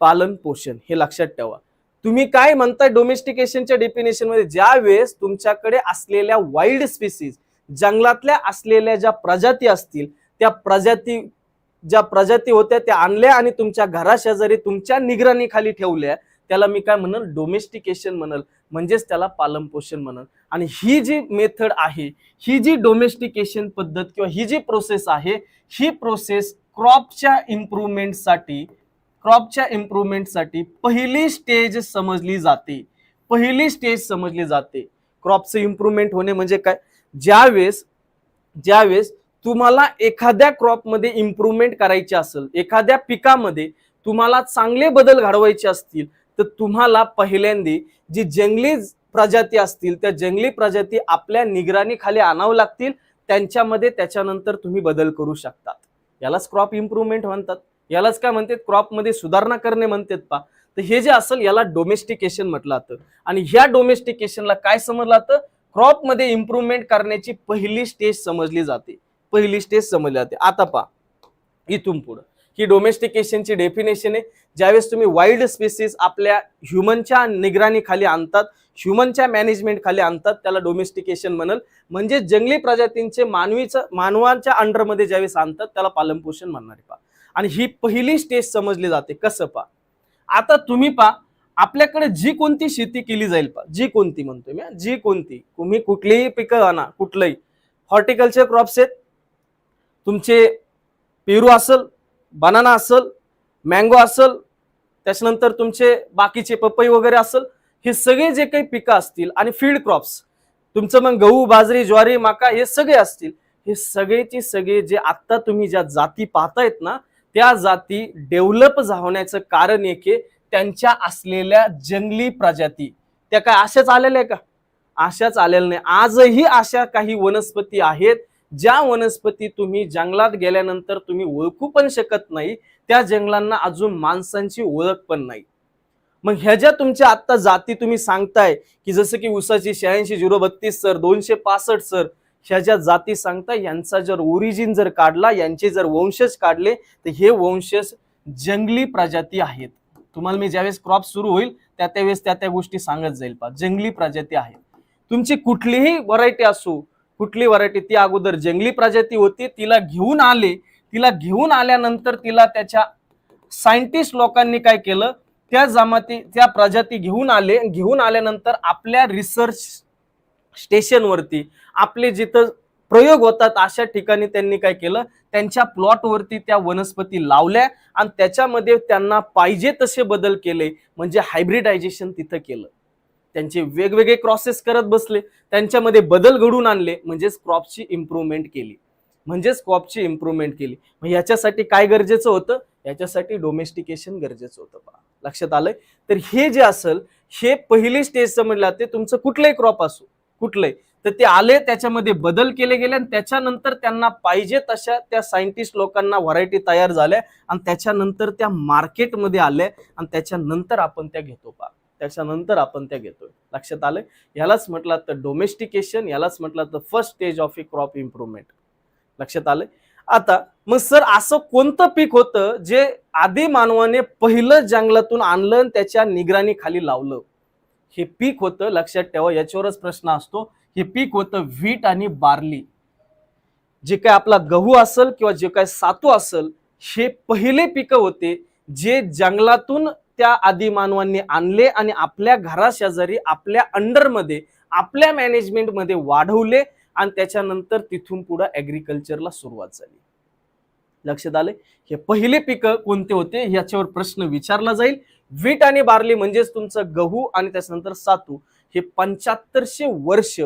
Speaker 1: पालन पोषण, हे लक्षात ठेवा. तुम्ही काय म्हणताय डोमेस्टिकेशनच्या डेफिनेशन मध्ये, ज्या वेळेस तुमच्याकडे असलेल्या वाईल्ड स्पीसीज, जंगलातल्या असलेल्या ज्या प्रजाती असतील, त्या ज्या प्रजाती होत्या त्या आणल्या आणि तुमच्या घराशेजारी तुमच्या निगराणीखाली ठेवल्या, त्याला मी काय म्हणल, डोमेस्टिकेशन म्हणल, म्हणजेच त्याला पालन पोषण म्हणल. आणि ही जी मेथड आहे, ही जी डोमेस्टिकेशन पद्धत किंवा ही जी प्रोसेस आहे, ही प्रोसेस क्रॉपच्या इम्प्रूव्हमेंटसाठी पहिली स्टेज समजली जाते, पहिली स्टेज समजली जाते. क्रॉपचं इम्प्रूव्हमेंट होणे म्हणजे काय, ज्यावेळेस तुम्हाला एखाद्या क्रॉपमध्ये इम्प्रूव्हमेंट करायची असेल, एखाद्या पिकामध्ये तुम्हाला चांगले बदल घडवायचे असतील, तर तुम्हाला पहिल्यांदा जी जंगली प्रजाती असतील, त्या जंगली प्रजाती आपल्या निगराणीखाली आणावं लागतील, त्यांच्यामध्ये त्याच्यानंतर तुम्ही बदल करू शकतात. यालाच क्रॉप इम्प्रुव्हमेंट म्हणतात, यालाच काय म्हणतात, क्रॉप मध्ये सुधारणा करणे म्हणतात पा. तर हे जे असेल याला डोमेस्टिकेशन म्हटलं जातं. आणि ह्या डोमेस्टिकेशनला काय समजलं जातं, क्रॉप मध्ये इम्प्रुव्हमेंट करण्याची पहिली स्टेज समजली जाते, पहिली स्टेज समजली जाते. आता पा इथून पुढे ही डोमेस्टिकेशनची डेफिनेशन आहे. ज्यावेळेस तुम्ही वाईल्ड स्पेसिस आपल्या ह्युमनच्या निगराणी खाली आणतात, ह्युमनच्या मॅनेजमेंट खाली आणतात, त्याला डोमेस्टिकेशन म्हणल. म्हणजे जंगली प्रजातींचे मानवाच्या अंडरमध्ये ज्यावेळेस आणतात त्याला पालनपोषण म्हणणार पा. आणि ही पहिली स्टेज समजली जाते. कसं पा, आता तुम्ही पा आपल्याकडे जी कोणती शेती केली जाईल पा, जी कोणती म्हणतोय मी, जी कोणती, तुम्ही कुठलीही पिकं आणा, कुठलंही हॉर्टिकल्चर क्रॉप्स आहेत तुमचे, पेरू असेल, बनाना असेल, मँगो असेल, त्याच्यानंतर तुमचे बाकीचे पपई वगैरे असेल, हे सगळे जे काही पिकं असतील आणि फील्ड क्रॉप्स तुमचं मग गहू, बाजरी, ज्वारी, मका हे सगळे असतील, हे सगळेचे सगळे जे आता तुम्ही ज्या जाती पाहतायत ना, त्या जाती डेव्हलप होण्याचं कारण एक आहे त्यांच्या असलेल्या जंगली प्रजाती. त्या काय अशाच आलेल्या का, अशाच आलेल्या नाही. आजही अशा काही वनस्पती आहेत ज्या वनस्पती तुम्ही जंगलात गेल्यानंतर तुम्ही ओळखू पण शकत नाही, त्या जंगलांना अजून माणसांची ओळख पण नाही. मग ह्या ज्या तुमच्या आता जाती तुम्ही सांगताय की जसं की ऊसाची 86-032 सर, 265 सर, ह्या ज्या जाती सांगताय यांचा जर ओरिजिन जर काढला, यांचे जर वंशज काढले, तर हे वंशज जंगली प्रजाती आहेत. तुम्हाला मी ज्यावेळेस क्रॉप सुरू होईल त्यावेळेस त्या गोष्टी सांगत जाईल पा, जंगली प्रजाती आहेत. तुमची कुठलीही व्हरायटी असो, कुठली व्हरायटी, ती अगोदर जंगली प्रजाती होती, तिला घेऊन आले, तिला घेऊन आल्यानंतर तिला त्याच्या सायंटिस्ट लोकांनी काय केलं, त्या प्रजाती घेऊन आल्यानंतर आपल्या रिसर्च स्टेशनवरती, आपले जिथं प्रयोग होतात अशा ठिकाणी त्यांनी काय केलं, त्यांच्या प्लॉटवरती त्या वनस्पती लावल्या आणि त्याच्यामध्ये त्यांना पाहिजे तसे बदल केले. म्हणजे हायब्रिडायझेशन तिथं केलं, त्यांचे वेगवेगळे क्रॉसेस करत बसले, त्यांच्यामध्ये बदल घडून आणले, म्हणजेच क्रॉपची इम्प्रुव्हमेंट केली, मग याच्यासाठी काय गरजेचं होतं, याच्यासाठी डोमेस्टिकेशन गरजेचं होतं. लक्षात आलंय. तर हे जे असेल, हे पहिली स्टेज समजला, ते तुमचं कुठलंही क्रॉप असो, कुठलंही, तर ते आले, त्याच्यामध्ये बदल केले गेले आणि त्याच्यानंतर त्यांना पाहिजे तशा त्या सायंटिस्ट लोकांना व्हरायटी तयार झाल्या आणि त्याच्यानंतर त्या मार्केटमध्ये आल्या आणि त्याच्यानंतर आपण त्या घेतो घेतोय. लक्षात आलंय. यालाच म्हटलं तर डोमेस्टिकेशन, यालाच म्हटलं तर first stage of A crop improvement. लक्षात आलंय. आता मग सर असं कोणतं पीक होतं जे आधी मानवाने पहिलं जंगलातून आणलं आणि त्याच्या निगराणी खाली लावलं? हे पीक होतं, लक्षात ठेवा, याच्यावरच प्रश्न असतो. हे पीक होतं व्हीट आणि बार्ली. जे काय आपला गहू असेल किंवा जे काय सातू असेल, हे पहिले पिकं होते जे जंगलातून त्या आदी मानवांनी आणले आणि आपल्या घराशेजारी, आपल्या अंडरमध्ये, आपल्या मॅनेजमेंटमध्ये वाढवले आणि त्याच्यानंतर तिथून पुढे ऍग्रिकल्चरला सुरुवात झाली. लक्षात आले. हे पहिले पिकं कोणते होते याच्यावर प्रश्न विचारला जाईल. व्हीट आणि बार्ली म्हणजेच तुमचं गहू आणि त्याच्यानंतर सातू, हे 7500 वर्ष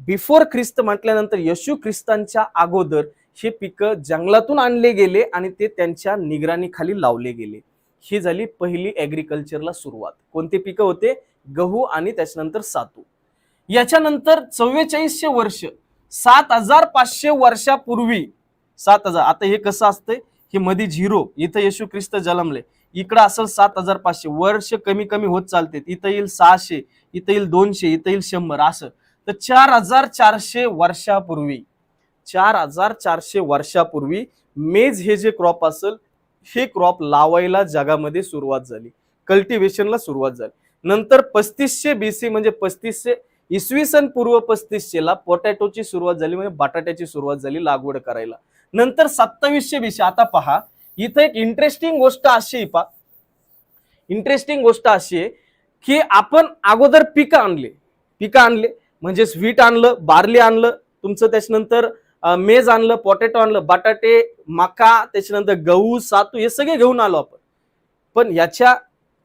Speaker 1: बिफोर ख्रिस्त म्हटल्यानंतर येशू ख्रिस्तांच्या अगोदर हे पिकं जंगलातून आणले गेले आणि ते त्यांच्या निगराणीखाली लावले गेले. ही झाली पहिली ऍग्रिकल्चरला सुरुवात. कोणते पिकं होते? गहू आणि त्याच्यानंतर सातू. याच्यानंतर 4400 वर्ष, 7500 वर्षापूर्वी, 7000, आता हे कसं असतंय, हे मध्ये 0, इथं येशू ख्रिस्त जन्मले, इकडं असेल 7500 वर्ष, कमी कमी होत चालते, इथं येईल 600, इथं येईल 200, इथं येईल 100, असं. तर 4400 वर्षापूर्वी, 4400 वर्षापूर्वी मेज हे जे क्रॉप असेल, हे क्रॉप लावायला जगामध्ये सुरुवात झाली, कल्टिव्हेशनला सुरुवात झाली. नंतर 3500 BC म्हणजे 3500 इसवी सन पूर्व 3500 ला पोटॅटोची सुरुवात झाली, म्हणजे बटाट्याची सुरुवात झाली लागवड करायला. नंतर 2700 BC, आता पहा इथे एक इंटरेस्टिंग गोष्ट अशी आहे की आपण अगोदर पिकं आणले म्हणजे व्हीट आणलं, बार्ली आणलं तुमचं, त्याच्यानंतर मेज आणलं, पोटॅटो आणलं, बटाटे, मका, त्याच्यानंतर गहू, सातू, हे सगळे घेऊन आलो आपण. पण याच्या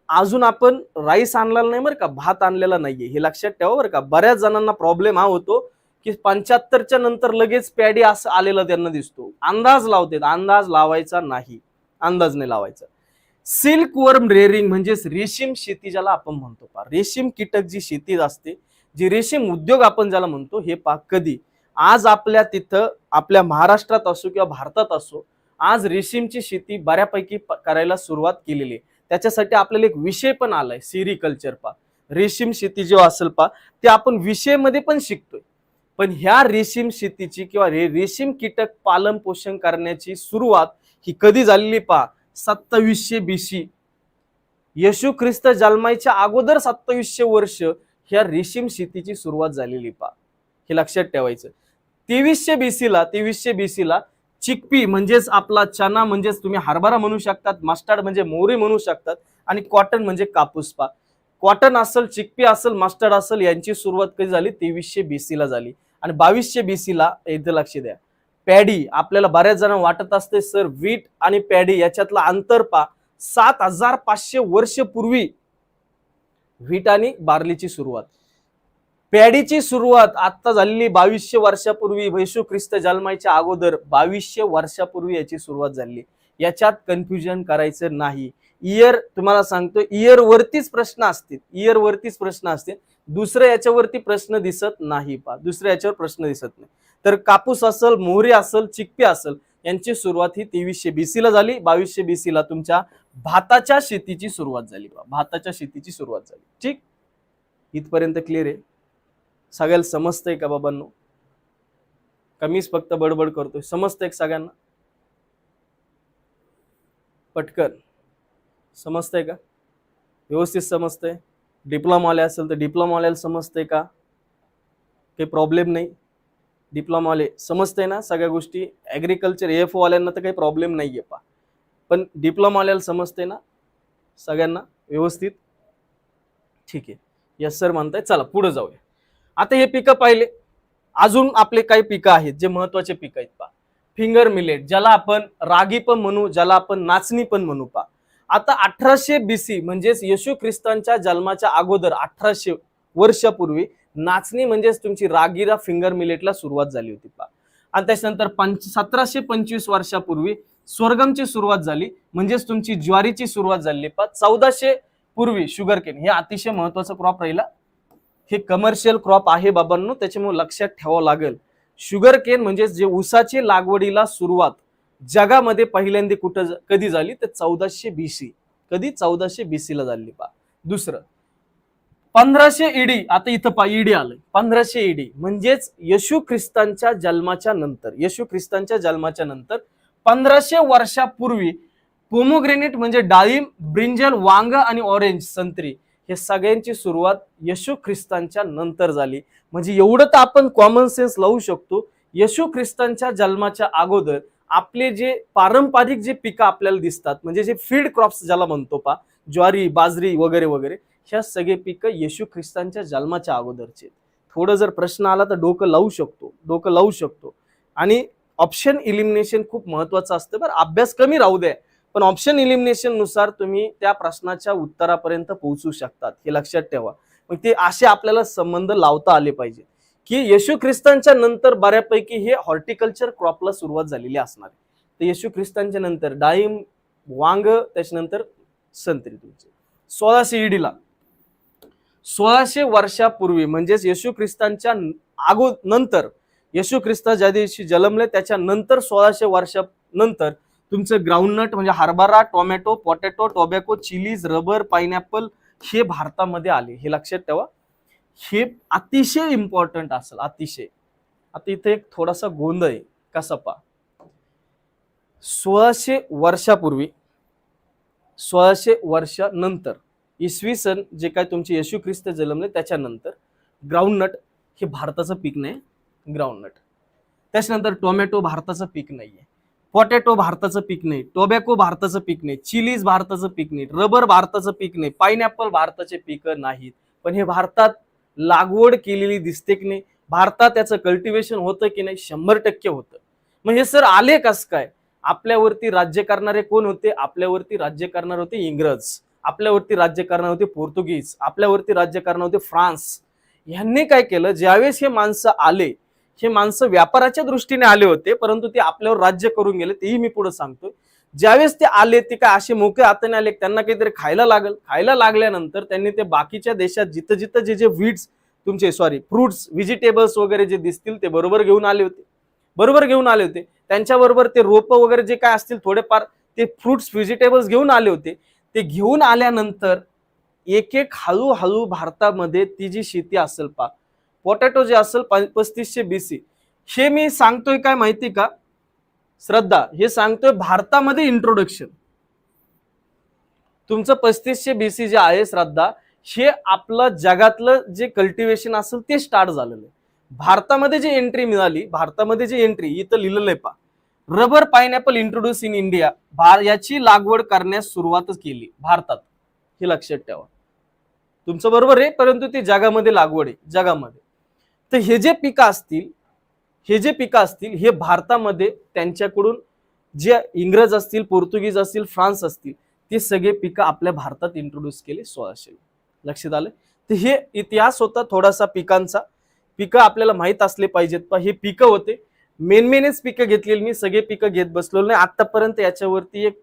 Speaker 1: अजून आपण राईस आणलेला नाही बरं का, भात आणलेला नाहीये, हे लक्षात ठेवा बरं का. बऱ्याच जणांना प्रॉब्लेम हा होतो की 75च्या नंतर लगेच पॅडी असं आलेलं त्यांना दिसतो. अंदाज लावायचा नाही, अंदाज नाही लावायचा. सिल्क वर्म रेअरिंग म्हणजेच रेशीम शेती ज्याला आपण म्हणतो, रेशीम कीटक जी शेती असते, जी रेशीम उद्योग आपण ज्याला म्हणतो, हे कधी आज आपल्या तिथं, आपल्या महाराष्ट्रात असो किंवा भारतात असो, आज रेशीमची शेती बऱ्यापैकी करायला सुरुवात केलेली आहे. त्याच्यासाठी आपल्याला एक विषय पण आलाय, सेरिकल्चर पा. रेशीम शेती जेव्हा असेल पा, ते आपण विषयमध्ये पण शिकतोय. पण ह्या रेशीम शेतीची किंवा रेशीम कीटक पालन पोषण करण्याची सुरुवात ही कधी झालेली पा? 2700 BC. येशू ख्रिस्त जन्माच्या अगोदर 2700 वर्ष ह्या रेशीम शेतीची सुरुवात झालेली पा. हे लक्षात ठेवायचं. 2300 BC ला चिकपी म्हणजेच आपला चना म्हणजेच तुम्ही हरभरा म्हणू शकतात, मस्टर्ड म्हणजे मोहरी म्हणू शकतात, आणि कॉटन म्हणजे कापूस पा. कॉटन असेल, चिकपी असेल, मस्टर्ड असेल, यांची सुरुवात कधी झाली? 2300 BC ला झाली. आणि 2200 BC ला इथं लक्ष द्या, पॅडी. आपल्याला बऱ्याच जण वाटत असते सर व्हीट आणि पॅडी याच्यातला अंतर पा. 7500 वर्ष पूर्वी व्हीट आणि बार्लीची सुरुवात. पॅडीची सुरुवात आता झालेली 2200 वर्षापूर्वी, येशू ख्रिस्त जन्माच्या अगोदर 2200 वर्षापूर्वी याची सुरुवात झाली. याच्यात कन्फ्युजन करायचं नाही. इयर तुम्हाला सांगतो, इयर वरतीच प्रश्न असतील, इयर वरतीच प्रश्न असतील. दुसऱ्या याच्यावरती प्रश्न दिसत नाही पा, दुसऱ्या याच्यावर प्रश्न दिसत नाही. तर कापूस असेल, मोहरी असेल, चिकपी असेल, यांची सुरुवात ही 2300 BC ला झाली. 2200 BC ला तुमच्या भाताच्या शेतीची सुरुवात झाली पा, भाताच्या शेतीची सुरुवात झाली. ठीक, इथपर्यंत क्लिअर आहे? सगळ्याला समजतंय का बाबांनो? कमीच फक्त बडबड करतोय? समजतंय सगळ्यांना? पटकन समजतंय का? व्यवस्थित समजतंय? डिप्लोमा वाले असेल तर डिप्लोमा वाल्याला समजतंय का? काही प्रॉब्लेम नाही? डिप्लोमा वाले समजतंय ना सगळ्या गोष्टी? ऍग्रिकल्चर AF वाल्यांना तर काही प्रॉब्लेम नाहीये पा, पण डिप्लोमा वाल्याला समजतंय ना सगळ्यांना व्यवस्थित? ठीक आहे, यस सर म्हणताय. चला पुढे जाऊया. आता हे पिकं पाहिले. अजून आपले काही पिकं आहेत जे महत्वाचे पिकं आहेत पा. फिंगर मिलेट, ज्याला आपण रागी पण म्हणू, ज्याला आपण नाचणी पण म्हणू पा. आता 1800 BC म्हणजेच येशू ख्रिस्तांच्या जन्माच्या अगोदर 1800 वर्षापूर्वी नाचणी म्हणजेच तुमची रागीला फिंगर मिलेटला सुरुवात झाली होती पा. आणि त्याच्यानंतर 1725 वर्षापूर्वी स्वर्गमची सुरुवात झाली, म्हणजेच तुमची ज्वारीची सुरुवात झाली पा. 1400 पूर्वी शुगर केन, हे अतिशय महत्वाचं क्रॉप राहिला. हे कमर्शियल क्रॉप आहे बाबांनो, त्याच्यामुळे लक्षात ठेवावं लागेल. शुगर केन म्हणजे जे ऊसाची लागवडीला सुरुवात जगामध्ये पहिल्यांदा कुठं कधी झाली? तर 1400 BC. कधी? 1400 BC ला झाली पा. दुसरं 1500 ED. आता इथं पा ED आलं. 1500 ED म्हणजेच येशू ख्रिस्तांच्या जन्माच्या नंतर, येशू ख्रिस्तांच्या जन्माच्या नंतर 1500 वर्षापूर्वी पोमोग्रेनेट म्हणजे डाळिंब, ब्रिंजल, वांग आणि ऑरेंज संत्री, हे सगळ्यांची सुरुवात येशू ख्रिस्तांच्या नंतर झाली. म्हणजे एवढं तर आपण कॉमन सेन्स लावू शकतो, येशू ख्रिस्तांच्या जन्माच्या अगोदर आपले जे पारंपरिक जे पिकं आपल्याला दिसतात, म्हणजे जे फील्ड क्रॉप्स ज्याला म्हणतो पा, ज्वारी, बाजरी वगैरे वगैरे, ह्या सगळे पिकं येशू ख्रिस्तांच्या जन्माच्या अगोदरचे. थोडं जर प्रश्न आला तर डोकं लावू शकतो. आणि ऑप्शन इलिमिनेशन खूप महत्वाचं असतं बरं. अभ्यास कमी राहू द्या, पण ऑप्शन इलिमिनेशन नुसार तुम्ही त्या प्रश्नाच्या उत्तरापर्यंत पोहोचू शकतात, हे लक्षात ठेवा. मग ते असे आपल्याला संबंध लावता आले पाहिजे की येशू ख्रिस्तांच्या नंतर बऱ्यापैकी हे हॉर्टिकल्चर क्रॉपला सुरुवात झालेली असणार. तर येशू ख्रिस्तांच्या नंतर डाळिंब, वांग, त्याच्यानंतर संत्री. तुमचे 1600 ED ला, 1600 वर्षापूर्वी म्हणजेच येशू ख्रिस्तांच्या नंतर, येशू ख्रिस्त ज्या दिवशी जन्मले त्याच्या नंतर 1600 वर्षानंतर तुमचं ग्राउंडनट म्हणजे हरभरा, tomato, potato, tobacco, chillies, rubber, pineapple हे भारतामध्ये आले. हे लक्षात ठेवा, हे अतिशय इम्पॉर्टंट असेल, अतिशय. आता इथे एक थोडासा गोंधळ आहे. कसा पा? 1600 वर्षापूर्वी, 1600 वर्षानंतर, इसवी सन जे काय तुमचे येशू ख्रिस्त जन्मले त्याच्यानंतर ग्राउंडनट हे भारताचं पीक नाही. ग्राउंडनट. त्याच्यानंतर टोमॅटो भारताचं पीक नाहीये, पोटॅटो भारताचं पीक नाही, टोबॅको भारताचं पीक नाही, चिलीज भारताचं पीक नाही, रबर भारताचं पीक नाही, पाइनॅपल भारताचे पीक नाहीत. पण हे भारतात लागवड केलेली दिसते की नाही? भारतात त्याचं कल्टिवेशन होतं की नाही? 100% होतं. मग हे सर आले कस काय? आपल्यावरती राज्य करणारे कोण होते? आपल्यावरती राज्य करणारे होते इंग्रज, आपल्यावरती राज्य करणारे होते पोर्तुगीज, आपल्यावरती राज्य करणारे होते फ्रान्स. यांनी काय केलं? ज्यावेळेस हे माणसं आले, हे माणसं व्यापाराच्या दृष्टीने आले होते, परंतु ते आपल्यावर राज्य करून गेले, तेही मी पुढे सांगतोय. ज्यावेळेस ते आले ते काय असे मोकळे हाताने आले? त्यांना काहीतरी खायला लागल. खायला लागल्यानंतर त्यांनी ते बाकीच्या देशात जिथं जिथं जे वीड्स तुमचे फ्रुट्स, व्हेजिटेबल्स वगैरे जे दिसतील ते बरोबर घेऊन आले होते. त्यांच्याबरोबर ते रोपं वगैरे जे काय असतील थोडेफार ते फ्रुट्स व्हेजिटेबल्स घेऊन आले होते. ते घेऊन आल्यानंतर एक एक हळूहळू भारतामध्ये ती जी शेती असेल पोटॅटो जे असेल 3500 BC, हे मी सांगतोय काय माहिती का श्रद्धा, हे सांगतोय भारतामध्ये इंट्रोडक्शन. तुमचं 3500 BC जे आहे श्रद्धा, हे आपलं जगातलं जे कल्टिवेशन असेल ते स्टार्ट झालेलं आहे. भारतामध्ये जी एंट्री मिळाली, भारतामध्ये जी एंट्री इथं लिहिलेलं आहे rubber pineapple introduce in India, याची लागवड करण्यास सुरुवातच केली भारतात. हे लक्षात ठेवा. तुमचं बरोबर आहे, परंतु ती जगामध्ये लागवड आहे जगामध्ये. तर हे जे पिकं असतील हे भारतामध्ये त्यांच्याकडून जे इंग्रज असतील, पोर्तुगीज असतील, फ्रान्स असतील, ते सगळे पिकं आपल्या भारतात इंट्रोड्यूस केले 1600. लक्षात आलं. तर हे इतिहास होता थोडासा पिकांचा. पिकं आपल्याला माहित असले पाहिजेत. हे पिकं होते, मेनच पिकं घेतलेली, मी सगळे पिकं घेत बसलेलो नाही आतापर्यंत. याच्यावरती एक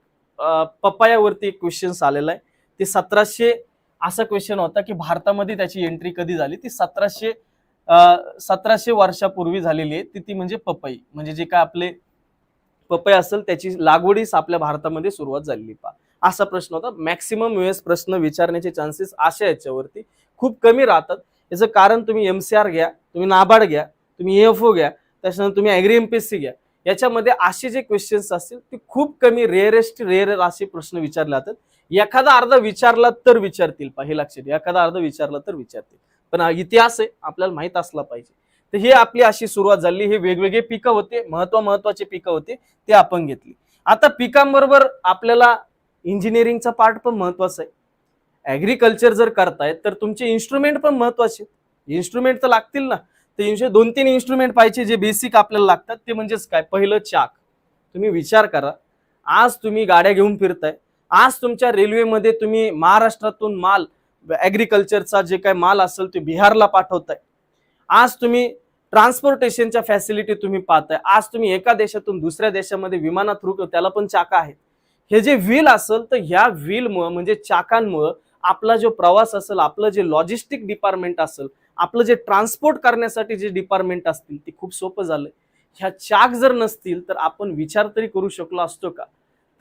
Speaker 1: पपायावरती एक क्वेश्चन आलेला आहे. ते 1700 असा क्वेश्चन होता की भारतामध्ये त्याची एंट्री कधी झाली. ती 1700 वर्षापूर्वी झालेली आहे. ती म्हणजे पपई, म्हणजे जे काय आपले पपई असेल त्याची लागवडीस आपल्या भारतामध्ये सुरुवात झालेली असा प्रश्न होता. मॅक्सिमम वेळेस प्रश्न विचारण्याचे चान्सेस अशा याच्यावरती खूप कमी राहतात. याचं कारण तुम्ही MCR घ्या, तुम्ही नाबार्ड घ्या, तुम्ही AFO घ्या, त्याच्यानंतर तुम्ही ऍग्री MPSC घ्या, याच्यामध्ये असे जे क्वेश्चन्स असतील ते खूप कमी रेअर असे प्रश्न विचारले जातात. एखादा अर्धा विचारला तर विचारतील हे लक्षात घ्या. एखादा अर्धा विचारला तर विचारतील, पण इतिहास आहे आपल्याला माहित असला पाहिजे. तर हे आपली अशी सुरुवात झाली. हे वेगवेगळे पिकं होते, महत्वाचे पिकं होते, ते आपण घेतली. आता पिकांबरोबर आपल्याला इंजिनिअरिंगचा पार्ट पण महत्वाचा आहे. ऍग्रिकल्चर जर करताय तर तुमचे इन्स्ट्रुमेंट पण महत्वाचे. इन्स्ट्रुमेंट तर लागतील ना. तर 2-3 इन्स्ट्रुमेंट पाहिजे जे बेसिक आपल्याला लागतात. ते म्हणजेच काय, पहिलं चाक. तुम्ही विचार करा, आज तुम्ही गाड्या घेऊन फिरताय, आज तुमच्या रेल्वेमध्ये तुम्ही महाराष्ट्रातून माल, ऍग्रिकल्चरचा जे काय माल असेल ते बिहारला पाठवताय. आज तुम्ही ट्रान्सपोर्टेशनच्या फॅसिलिटी तुम्ही पाहताय. आज तुम्ही एका देशातून दुसऱ्या देशामध्ये विमाना थ्रू, त्याला पण चाका आहेत. हे जे व्हील असेल तर ह्या व्हीलमुळं म्हणजे चाकांमुळं आपला जो प्रवास असेल, आपलं जे लॉजिस्टिक डिपार्टमेंट असेल, आपलं जे ट्रान्सपोर्ट करण्यासाठी जे डिपार्टमेंट असतील ते खूप सोपं झालंय. ह्या चाक जर नसतील तर आपण विचार तरी करू शकलो असतो का.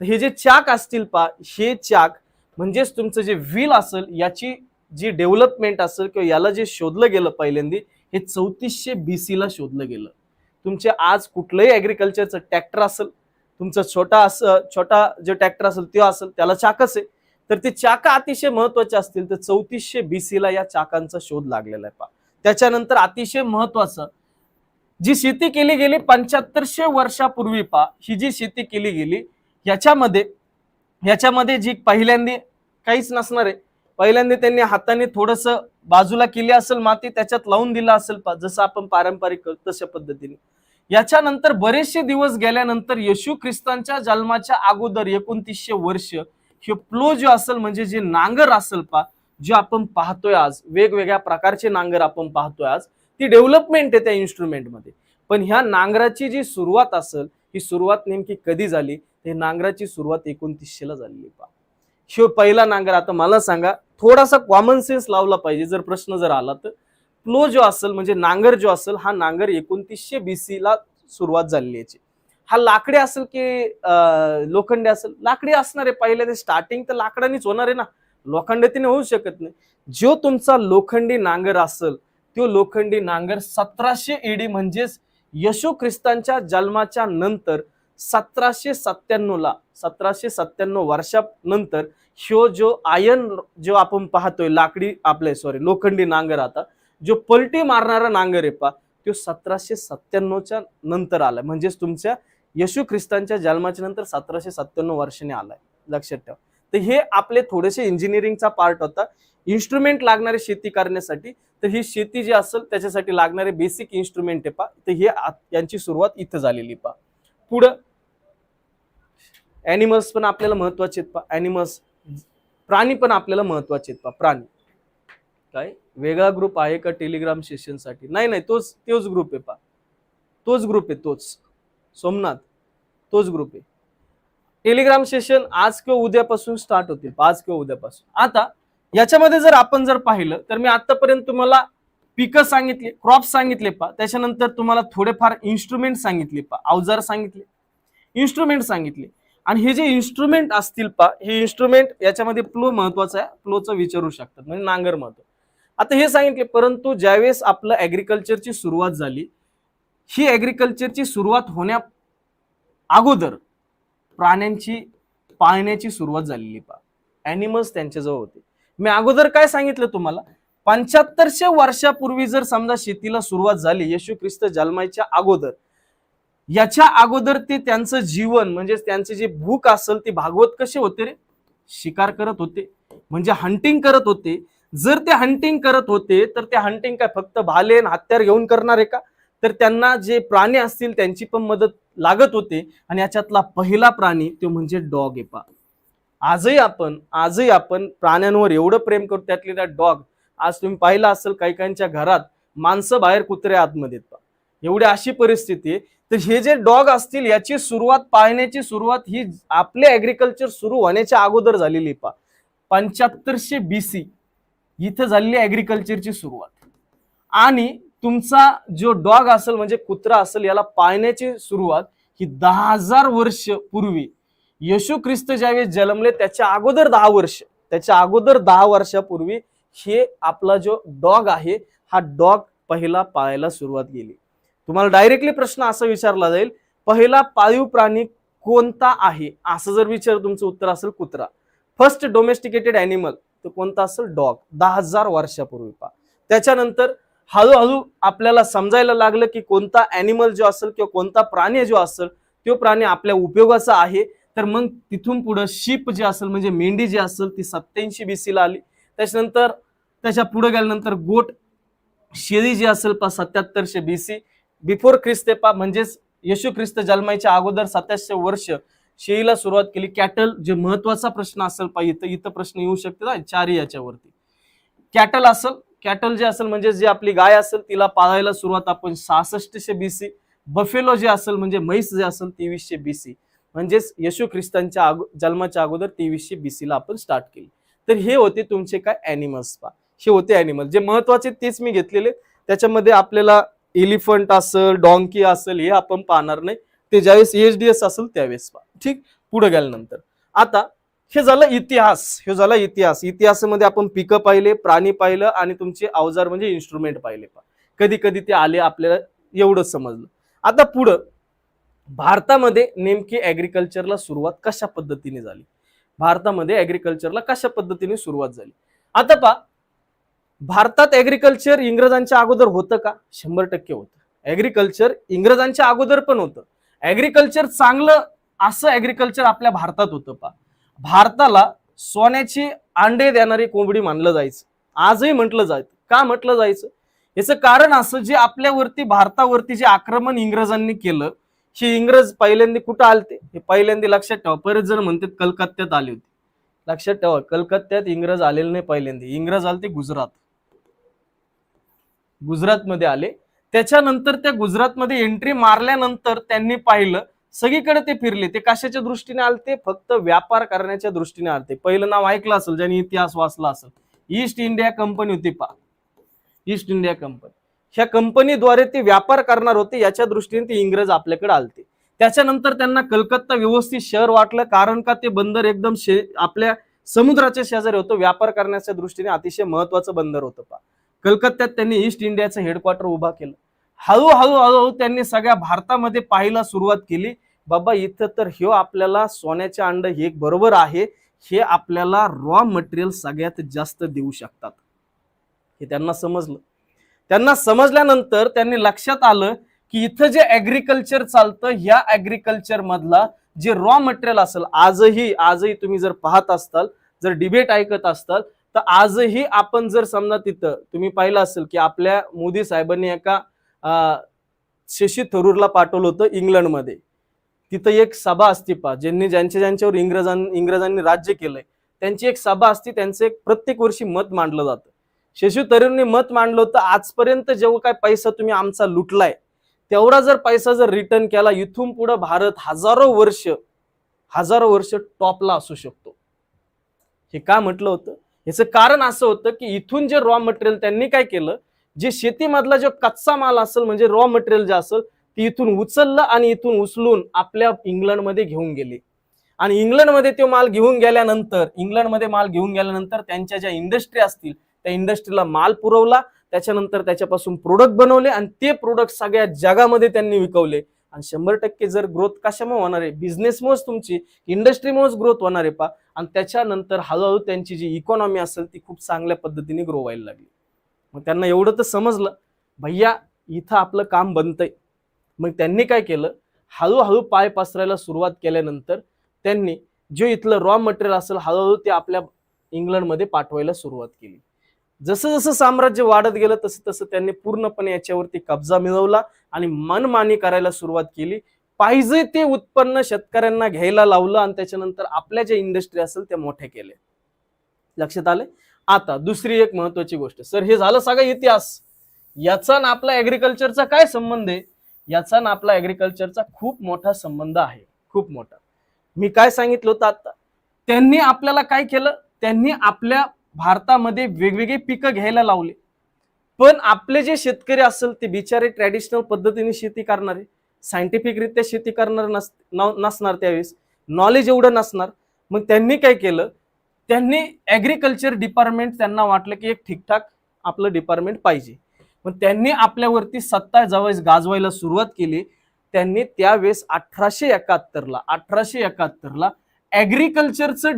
Speaker 1: तर हे जे चाक असतील हे चाक म्हणजेच तुमचं जे व्हील असेल याची जी डेव्हलपमेंट असेल किंवा याला जे शोधलं गेलं पहिल्यांदा, हे 3400 BC ला शोधलं गेलं. तुमचे आज कुठलंही ऍग्रिकल्चरचं ट्रॅक्टर असेल, तुमचा छोटा जो ट्रॅक्टर असेल तो असेल, त्याला चाकच आहे. तर ते चाक अतिशय महत्वाचे असतील तर 3400 BC ला या चाकांचा शोध लागलेला आहे. त्याच्यानंतर अतिशय महत्वाचं, जी शेती केली गेली 7500 वर्षापूर्वी ही जी शेती केली गेली, ह्याच्यामध्ये जी पहिल्यांदा काहीच नसणार आहे. पहिल्यांदा त्यांनी हाताने थोडस बाजूला केली असेल माती, त्याच्यात लावून दिला असेल जसं आपण पारंपरिक करतो तशा पद्धतीने. याच्यानंतर बरेचसे दिवस गेल्यानंतर येशू ख्रिस्तांच्या जन्माच्या अगोदर 2900 वर्ष हे प्लो जो असेल, म्हणजे जे नांगर असेल जे आपण पाहतोय आज, वेगवेगळ्या प्रकारचे नांगर आपण पाहतोय आज, ती डेव्हलपमेंट आहे त्या इन्स्ट्रुमेंटमध्ये. पण ह्या नांगराची जी सुरुवात असेल, ही सुरुवात नेमकी कधी झाली, ते नांगराची सुरुवात 2900 ला झालेली शिव पहिला नांगर. आता मला सांगा, थोडासा कॉमन सेन्स लावला पाहिजे जर प्रश्न जर आला तर. प्लो जो असेल म्हणजे नांगर जो असेल, हा नांगर 2900 BC ला सुरुवात झालेली याची. हा लाकडी असेल की लोखंडी असेल, लाकडी असणार आहे. पहिले ते स्टार्टिंग तर लाकडानेच होणार आहे ना, लोखंडाने होऊ शकत नाही. जो तुमचा लोखंडी नांगर असेल, तो लोखंडी नांगर 1700 AD म्हणजेच येशू ख्रिस्तांच्या जन्माच्या नंतर 1797 वर्षानंतर जो आयन जो आपण पाहतोय लोखंडी नांगर, आता जो पलटी मारणारा नांगर आहे तो 1797च्या नंतर आलाय. म्हणजेच तुमच्या येशू ख्रिस्तांच्या जन्माच्या नंतर 1797 वर्षाने आलाय. लक्षात ठेवा. तर हे आपले थोडेसे इंजिनिअरिंगचा पार्ट होता. इन्स्ट्रुमेंट लागणारे शेती करण्यासाठी, तर ही शेती जी असेल त्याच्यासाठी लागणारे बेसिक इन्स्ट्रुमेंट आहे तर हे यांची सुरुवात इथं झालेली पुढं ऍनिमल्स पण आपल्याला महत्वाचे आहेत ऍनिमल्स, प्राणी पण आपल्याला महत्वाचे आहेत प्राणी. काय वेगळा ग्रुप आहे का टेलिग्राम सेशन साठी? नाही, तोच ग्रुप आहे तोच सोमनाथ, तोच ग्रुप आहे. टेलिग्राम सेशन आज किंवा उद्यापासून स्टार्ट होतील, आज किंवा उद्यापासून. आता याच्यामध्ये जर आपण पाहिलं तर मी आतापर्यंत तुम्हाला पिकं सांगितले, क्रॉप सांगितले त्याच्यानंतर तुम्हाला थोडेफार इन्स्ट्रुमेंट सांगितले, अवजार सांगितले. इन्स्ट्रुमेंट सांगितले. आणि हे जे इन्स्ट्रुमेंट असतील पा, हे इन्स्ट्रुमेंट याच्यामध्ये प्लो महत्वाचा आहे, प्लोचं विचारू शकतात, म्हणजे नांगर महत्व. आता हे सांगितले, परंतु ज्यावेळेस आपलं ऍग्रिकल्चरची सुरुवात झाली, ही ऍग्रिकल्चरची सुरुवात होण्या अगोदर प्राण्यांची पाळण्याची सुरुवात झालेली पा, ॲनिमल्स त्यांच्याजवळ होते. मी अगोदर काय सांगितलं तुम्हाला, 7500 वर्षापूर्वी जर समजा शेतीला सुरुवात झाली, येशू ख्रिस्त जन्माच्या अगोदर, याच्या अगोदर ते त्यांचं जीवन म्हणजे त्यांचे जे भूक असेल ती भागवत कसे होते रे, शिकार करत होते, म्हणजे हंटिंग करत होते. जर ते हंटिंग करत होते तर ते हंटिंग काय फक्त भाले हत्यार घेऊन करणार आहे का, तर त्यांना जे प्राणी असतील त्यांची पण मदत लागत होते. आणि याच्यातला पहिला प्राणी तो म्हणजे डॉग आहे पा. आजही आपण प्राण्यांवर एवढं प्रेम करतो, त्यातली त्या डॉग. आज तुम्ही पाहिलं असेल काही काहींच्या घरात माणसं बाहेर, कुत्रे आतमध्ये पा, एवढी अशी परिस्थिती आहे. तर हे जे डॉग असतील याची सुरुवात, पाळण्याची सुरुवात ही आपले ऍग्रिकल्चर सुरू होण्याच्या अगोदर झालेली पा. 7500 BC इथं झालेली ऍग्रिकल्चरची सुरुवात. आणि तुमचा जो डॉग असेल म्हणजे कुत्रा असेल, याला पाळण्याची सुरुवात ही 10,000 वर्ष पूर्वी, येशू ख्रिस्त ज्यावेळेस जन्मले त्याच्या अगोदर 10 वर्षापूर्वी हे आपला जो डॉग आहे, हा डॉग पहिला पाळायला सुरुवात केली. तुम्हाला डायरेक्टली प्रश्न असा विचारला जाईल, पहिला पाळीव प्राणी कोणता आहे, असं जर विचार, तुमचं उत्तर असेल कुत्रा. फर्स्ट डोमेस्टिकेटेड ॲनिमल तर कोणता असेल, डॉग, 10,000 वर्षापूर्वी पा. त्याच्यानंतर हळूहळू आपल्याला समजायला लागलं की कोणता ॲनिमल जो असेल किंवा कोणता प्राणी जो असेल तो प्राणी आपल्या उपयोगाचा आहे. तर मग तिथून पुढे शीप जे असेल म्हणजे मेंढी जी असेल ती 87 BC ला आली. त्याच्यानंतर त्याच्या पुढे गेल्यानंतर गोट, शेळी जी असेल पा 7700 BC बिफोर ख्रिस्त पा, म्हणजेच येशू ख्रिस्त जन्माच्या अगोदर 2700 वर्ष शेळीला सुरुवात केली. कॅटल, जे महत्वाचा प्रश्न असेल पा, इथं प्रश्न येऊ शकते चारही याच्यावरती. कॅटल असेल, कॅटल जे असेल म्हणजे जे आपली गाय असेल तिला पाळायला सुरुवात आपण 6600 BC. बफेलो जे असेल म्हणजे म्हैस जे असेल 2300 BC, म्हणजेच येशू ख्रिस्तांच्या जन्माच्या अगोदर 2300 BC ला आपण स्टार्ट केली. तर हे होते तुमचे काय ॲनिमल्स पा, हे होते ॲनिमल जे महत्वाचे, तेच मी घेतलेले. त्याच्यामध्ये आपल्याला एलिफंट असेल, डॉंकी असेल हे आपण पाहणार नाही, ते ज्यावेळेस EHDS असेल त्यावेळेस पा. ठीक, पुढे गेल्यानंतर आता हे झालं इतिहास. इतिहासामध्ये आपण पिकं पाहिले, प्राणी पाहिलं आणि तुमचे अवजार म्हणजे इन्स्ट्रुमेंट पाहिले पा. कधी कधी ते आले, आपल्याला एवढं समजलं. आता पुढं भारतामध्ये नेमकी ऍग्रिकल्चरला सुरुवात कशा पद्धतीने झाली, भारतामध्ये ऍग्रिकल्चरला कशा पद्धतीने सुरुवात झाली. आता पा, भारतात ऍग्रिकल्चर इंग्रजांच्या अगोदर होतं का? 100% होतं. ऍग्रिकल्चर इंग्रजांच्या अगोदर पण होतं. ऍग्रिकल्चर चांगलं असं ऍग्रिकल्चर आपल्या भारतात होतं पा. भारताला सोन्याची अंडे देणारी कोंबडी मानलं जायचं, आजही म्हटलं जायचं. का म्हटलं जायचं? याचं कारण असं, जे आपल्यावरती भारतावरती जे आक्रमण इंग्रजांनी केलं, हे इंग्रज पहिल्यांदा कुठं आलते, हे पहिल्यांदा लक्षात ठेवा. परत जर म्हणतात कलकत्त्यात आले होते, लक्षात ठेवा कलकत्त्यात इंग्रज आलेले नाही पहिल्यांदा, इंग्रज आले ते गुजरातमध्ये आले. त्याच्यानंतर त्या गुजरातमध्ये एंट्री मारल्यानंतर त्यांनी पाहिलं, सगळीकडे ते फिरले. ते कशाच्या दृष्टीने आलते? फक्त व्यापार करण्याच्या दृष्टीने आलते. पहिलं नाव ऐकलं असेल ज्यांनी इतिहास वाचला असेल, ईस्ट इंडिया कंपनी होती पा, ईस्ट इंडिया कंपनी. ह्या कंपनीद्वारे ते व्यापार करणार होते, याच्या दृष्टीने ते इंग्रज आपल्याकडे आलते. त्याच्यानंतर त्यांना कलकत्ता व्यवस्थित शहर वाटलं, कारण का ते बंदर एकदम आपल्या समुद्राच्या शेजारी होतं, व्यापार करण्याच्या दृष्टीने अतिशय महत्वाचं बंदर होतं पा. कलकत्त्यात त्यांनी ईस्ट इंडियाचं हेडक्वार्टर उभा केलं. हळूहळू त्यांनी सगळ्या भारतामध्ये पाहायला सुरुवात केली, बाबा इथं तर हे आपल्याला सोन्याचे अंड हे बरोबर आहे, हे आपल्याला रॉ मटेरियल सगळ्यात जास्त देऊ शकतात. हे त्यांना समजलं. त्यांना समजल्यानंतर त्यांनी लक्षात आलं की इथं जे ऍग्रिकल्चर चालतं, ह्या ऍग्रिकल्चर मधला जे रॉ मटेरियल असेल, आजही तुम्ही जर पाहत असताल, जर डिबेट ऐकत असताल, तर आजही आपण जर समजा तिथं तुम्ही पाहिलं असेल की आपल्या मोदी साहेबांनी एका शशी थरूरला पाठवलं होतं इंग्लंडमध्ये. तिथं एक सभा असते पा, ज्यांच्यावर इंग्रजांनी राज्य केलंय, त्यांची एक सभा असते, त्यांचं एक प्रत्येक वर्षी मत मांडलं जातं. शशी थरूरने मत मांडलं होतं, आजपर्यंत जेव्हा काय पैसा तुम्ही आमचा लुटलाय, तेवढा जर पैसा जर रिटर्न केला, इथून पुढे भारत हजारो वर्ष टॉपला असू शकतो. हे का म्हटलं होतं? याचं कारण असं होतं की इथून जे रॉ मटेरियल त्यांनी काय केलं, जे शेतीमधला जो कच्चा माल असेल म्हणजे रॉ मटेरियल जे असेल, की इथून उचललं आणि इथून उचलून आपल्या इंग्लंडमध्ये घेऊन गेले. आणि इंग्लंडमध्ये तो माल घेऊन गेल्यानंतर त्यांच्या ज्या इंडस्ट्री असतील त्या इंडस्ट्रीला माल पुरवला, त्याच्यानंतर त्याच्यापासून प्रोडक्ट बनवले आणि ते प्रोडक्ट सगळ्या जगामध्ये त्यांनी विकवले. आणि 100% जर ग्रोथ कशामुळे होणार आहे, बिझनेसमुळेच, तुमची इंडस्ट्रीमुळेच ग्रोथ होणार आहे आणि त्याच्यानंतर हळूहळू त्यांची जी इकॉनॉमी असेल ती खूप चांगल्या पद्धतीने ग्रो व्हायला लागली. मग त्यांना एवढं तर समजलं, भैया इथं आपलं काम बनतंय. मग त्यांनी काय केलं, हळूहळू पाय पसरायला सुरुवात केल्यानंतर त्यांनी जे इथलं रॉ मटेरियल असेल हळूहळू ते आपल्या इंग्लंडमध्ये पाठवायला सुरुवात केली. जसं जसं साम्राज्य वाढत गेलं तसं तसं त्यांनी पूर्णपणे याच्यावरती कब्जा मिळवला आणि मनमानी करायला सुरुवात केली. पाहिजे ते उत्पन्न शेतकऱ्यांना घ्यायला लावलं आणि त्याच्यानंतर आपल्या ज्या इंडस्ट्री असेल त्या मोठ्या केल्या. लक्षात आले? आता दुसरी एक महत्वाची गोष्ट, सर हे झालं सगळा इतिहास, याचा ना आपला ऍग्रिकल्चरचा काय संबंध आहे? याचा ना आपला ऍग्रिकल्चरचा खूप मोठा संबंध आहे, खूप मोठा. मी काय सांगितलं होतं आता, त्यांनी आपल्याला काय केलं, त्यांनी आपल्या भारतामध्ये वेगवेगळे पिकं घ्यायला लावले. पण आपले जे शेतकरी असेल ते बिचारे ट्रॅडिशनल पद्धतीने शेती करणारे, सायंटिफिक रित्या शेती करणार नसणार, त्यावेळेस नॉलेज एवढं नसणार. मग त्यांनी काय केलं, त्यांनी ऍग्रिकल्चर डिपार्टमेंट, त्यांना वाटलं की एक ठीकठाक आपलं डिपार्टमेंट पाहिजे. मग त्यांनी आपल्यावरती सत्ता ज्यावेळेस गाजवायला सुरुवात केली, त्यांनी त्यावेळेस 1871ला ऍग्रिकल्चरचं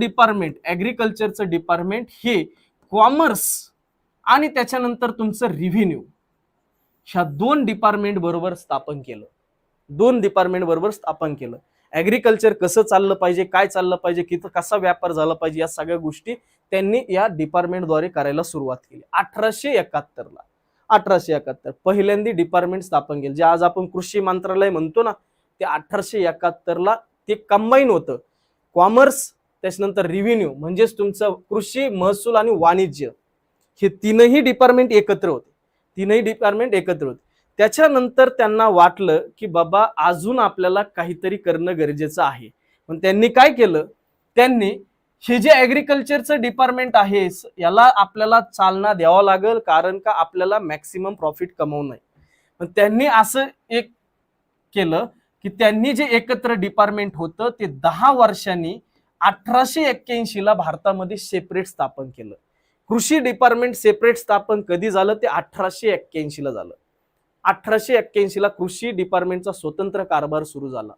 Speaker 1: डिपार्टमेंट हे कॉमर्स आणि त्याच्यानंतर तुमचं रिव्हेन्यू ह्या दोन डिपार्टमेंट बरोबर स्थापन केलं. ऍग्रिकल्चर कसं चाललं पाहिजे, काय चाललं पाहिजे, किती कसा व्यापार झाला पाहिजे, या सगळ्या गोष्टी त्यांनी या डिपार्टमेंटद्वारे करायला सुरुवात केली. 1871 पहिल्यांदा डिपार्टमेंट स्थापन केलं. जे आज आपण कृषी मंत्रालय म्हणतो ना, ते 1871ला ते कंबाईन होतं. कॉमर्स, त्याच्यानंतर रिव्हेन्यू म्हणजेच तुमचं कृषी, महसूल आणि वाणिज्य, हे तीनही डिपार्टमेंट एकत्र होते. त्याच्यानंतर त्यांना वाटलं की बाबा अजून आपल्याला काहीतरी करणं गरजेचं आहे. पण त्यांनी काय केलं, त्यांनी हे जे ऍग्रिकल्चरचं डिपार्टमेंट आहे याला आपल्याला चालना द्यावा लागेल, कारण का आपल्याला मॅक्सिमम प्रॉफिट कमवणं आहे. पण त्यांनी असं एक केलं की त्यांनी जे एकत्र डिपार्टमेंट होतं ते 10 वर्षांनी 1881ला भारतामध्ये सेपरेट स्थापन केलं. कृषी डिपार्टमेंट सेपरेट स्थापन कधी झालं, ते 1881ला झालं. 1881ला कृषी डिपार्टमेंटचा स्वतंत्र कारभार सुरू झाला.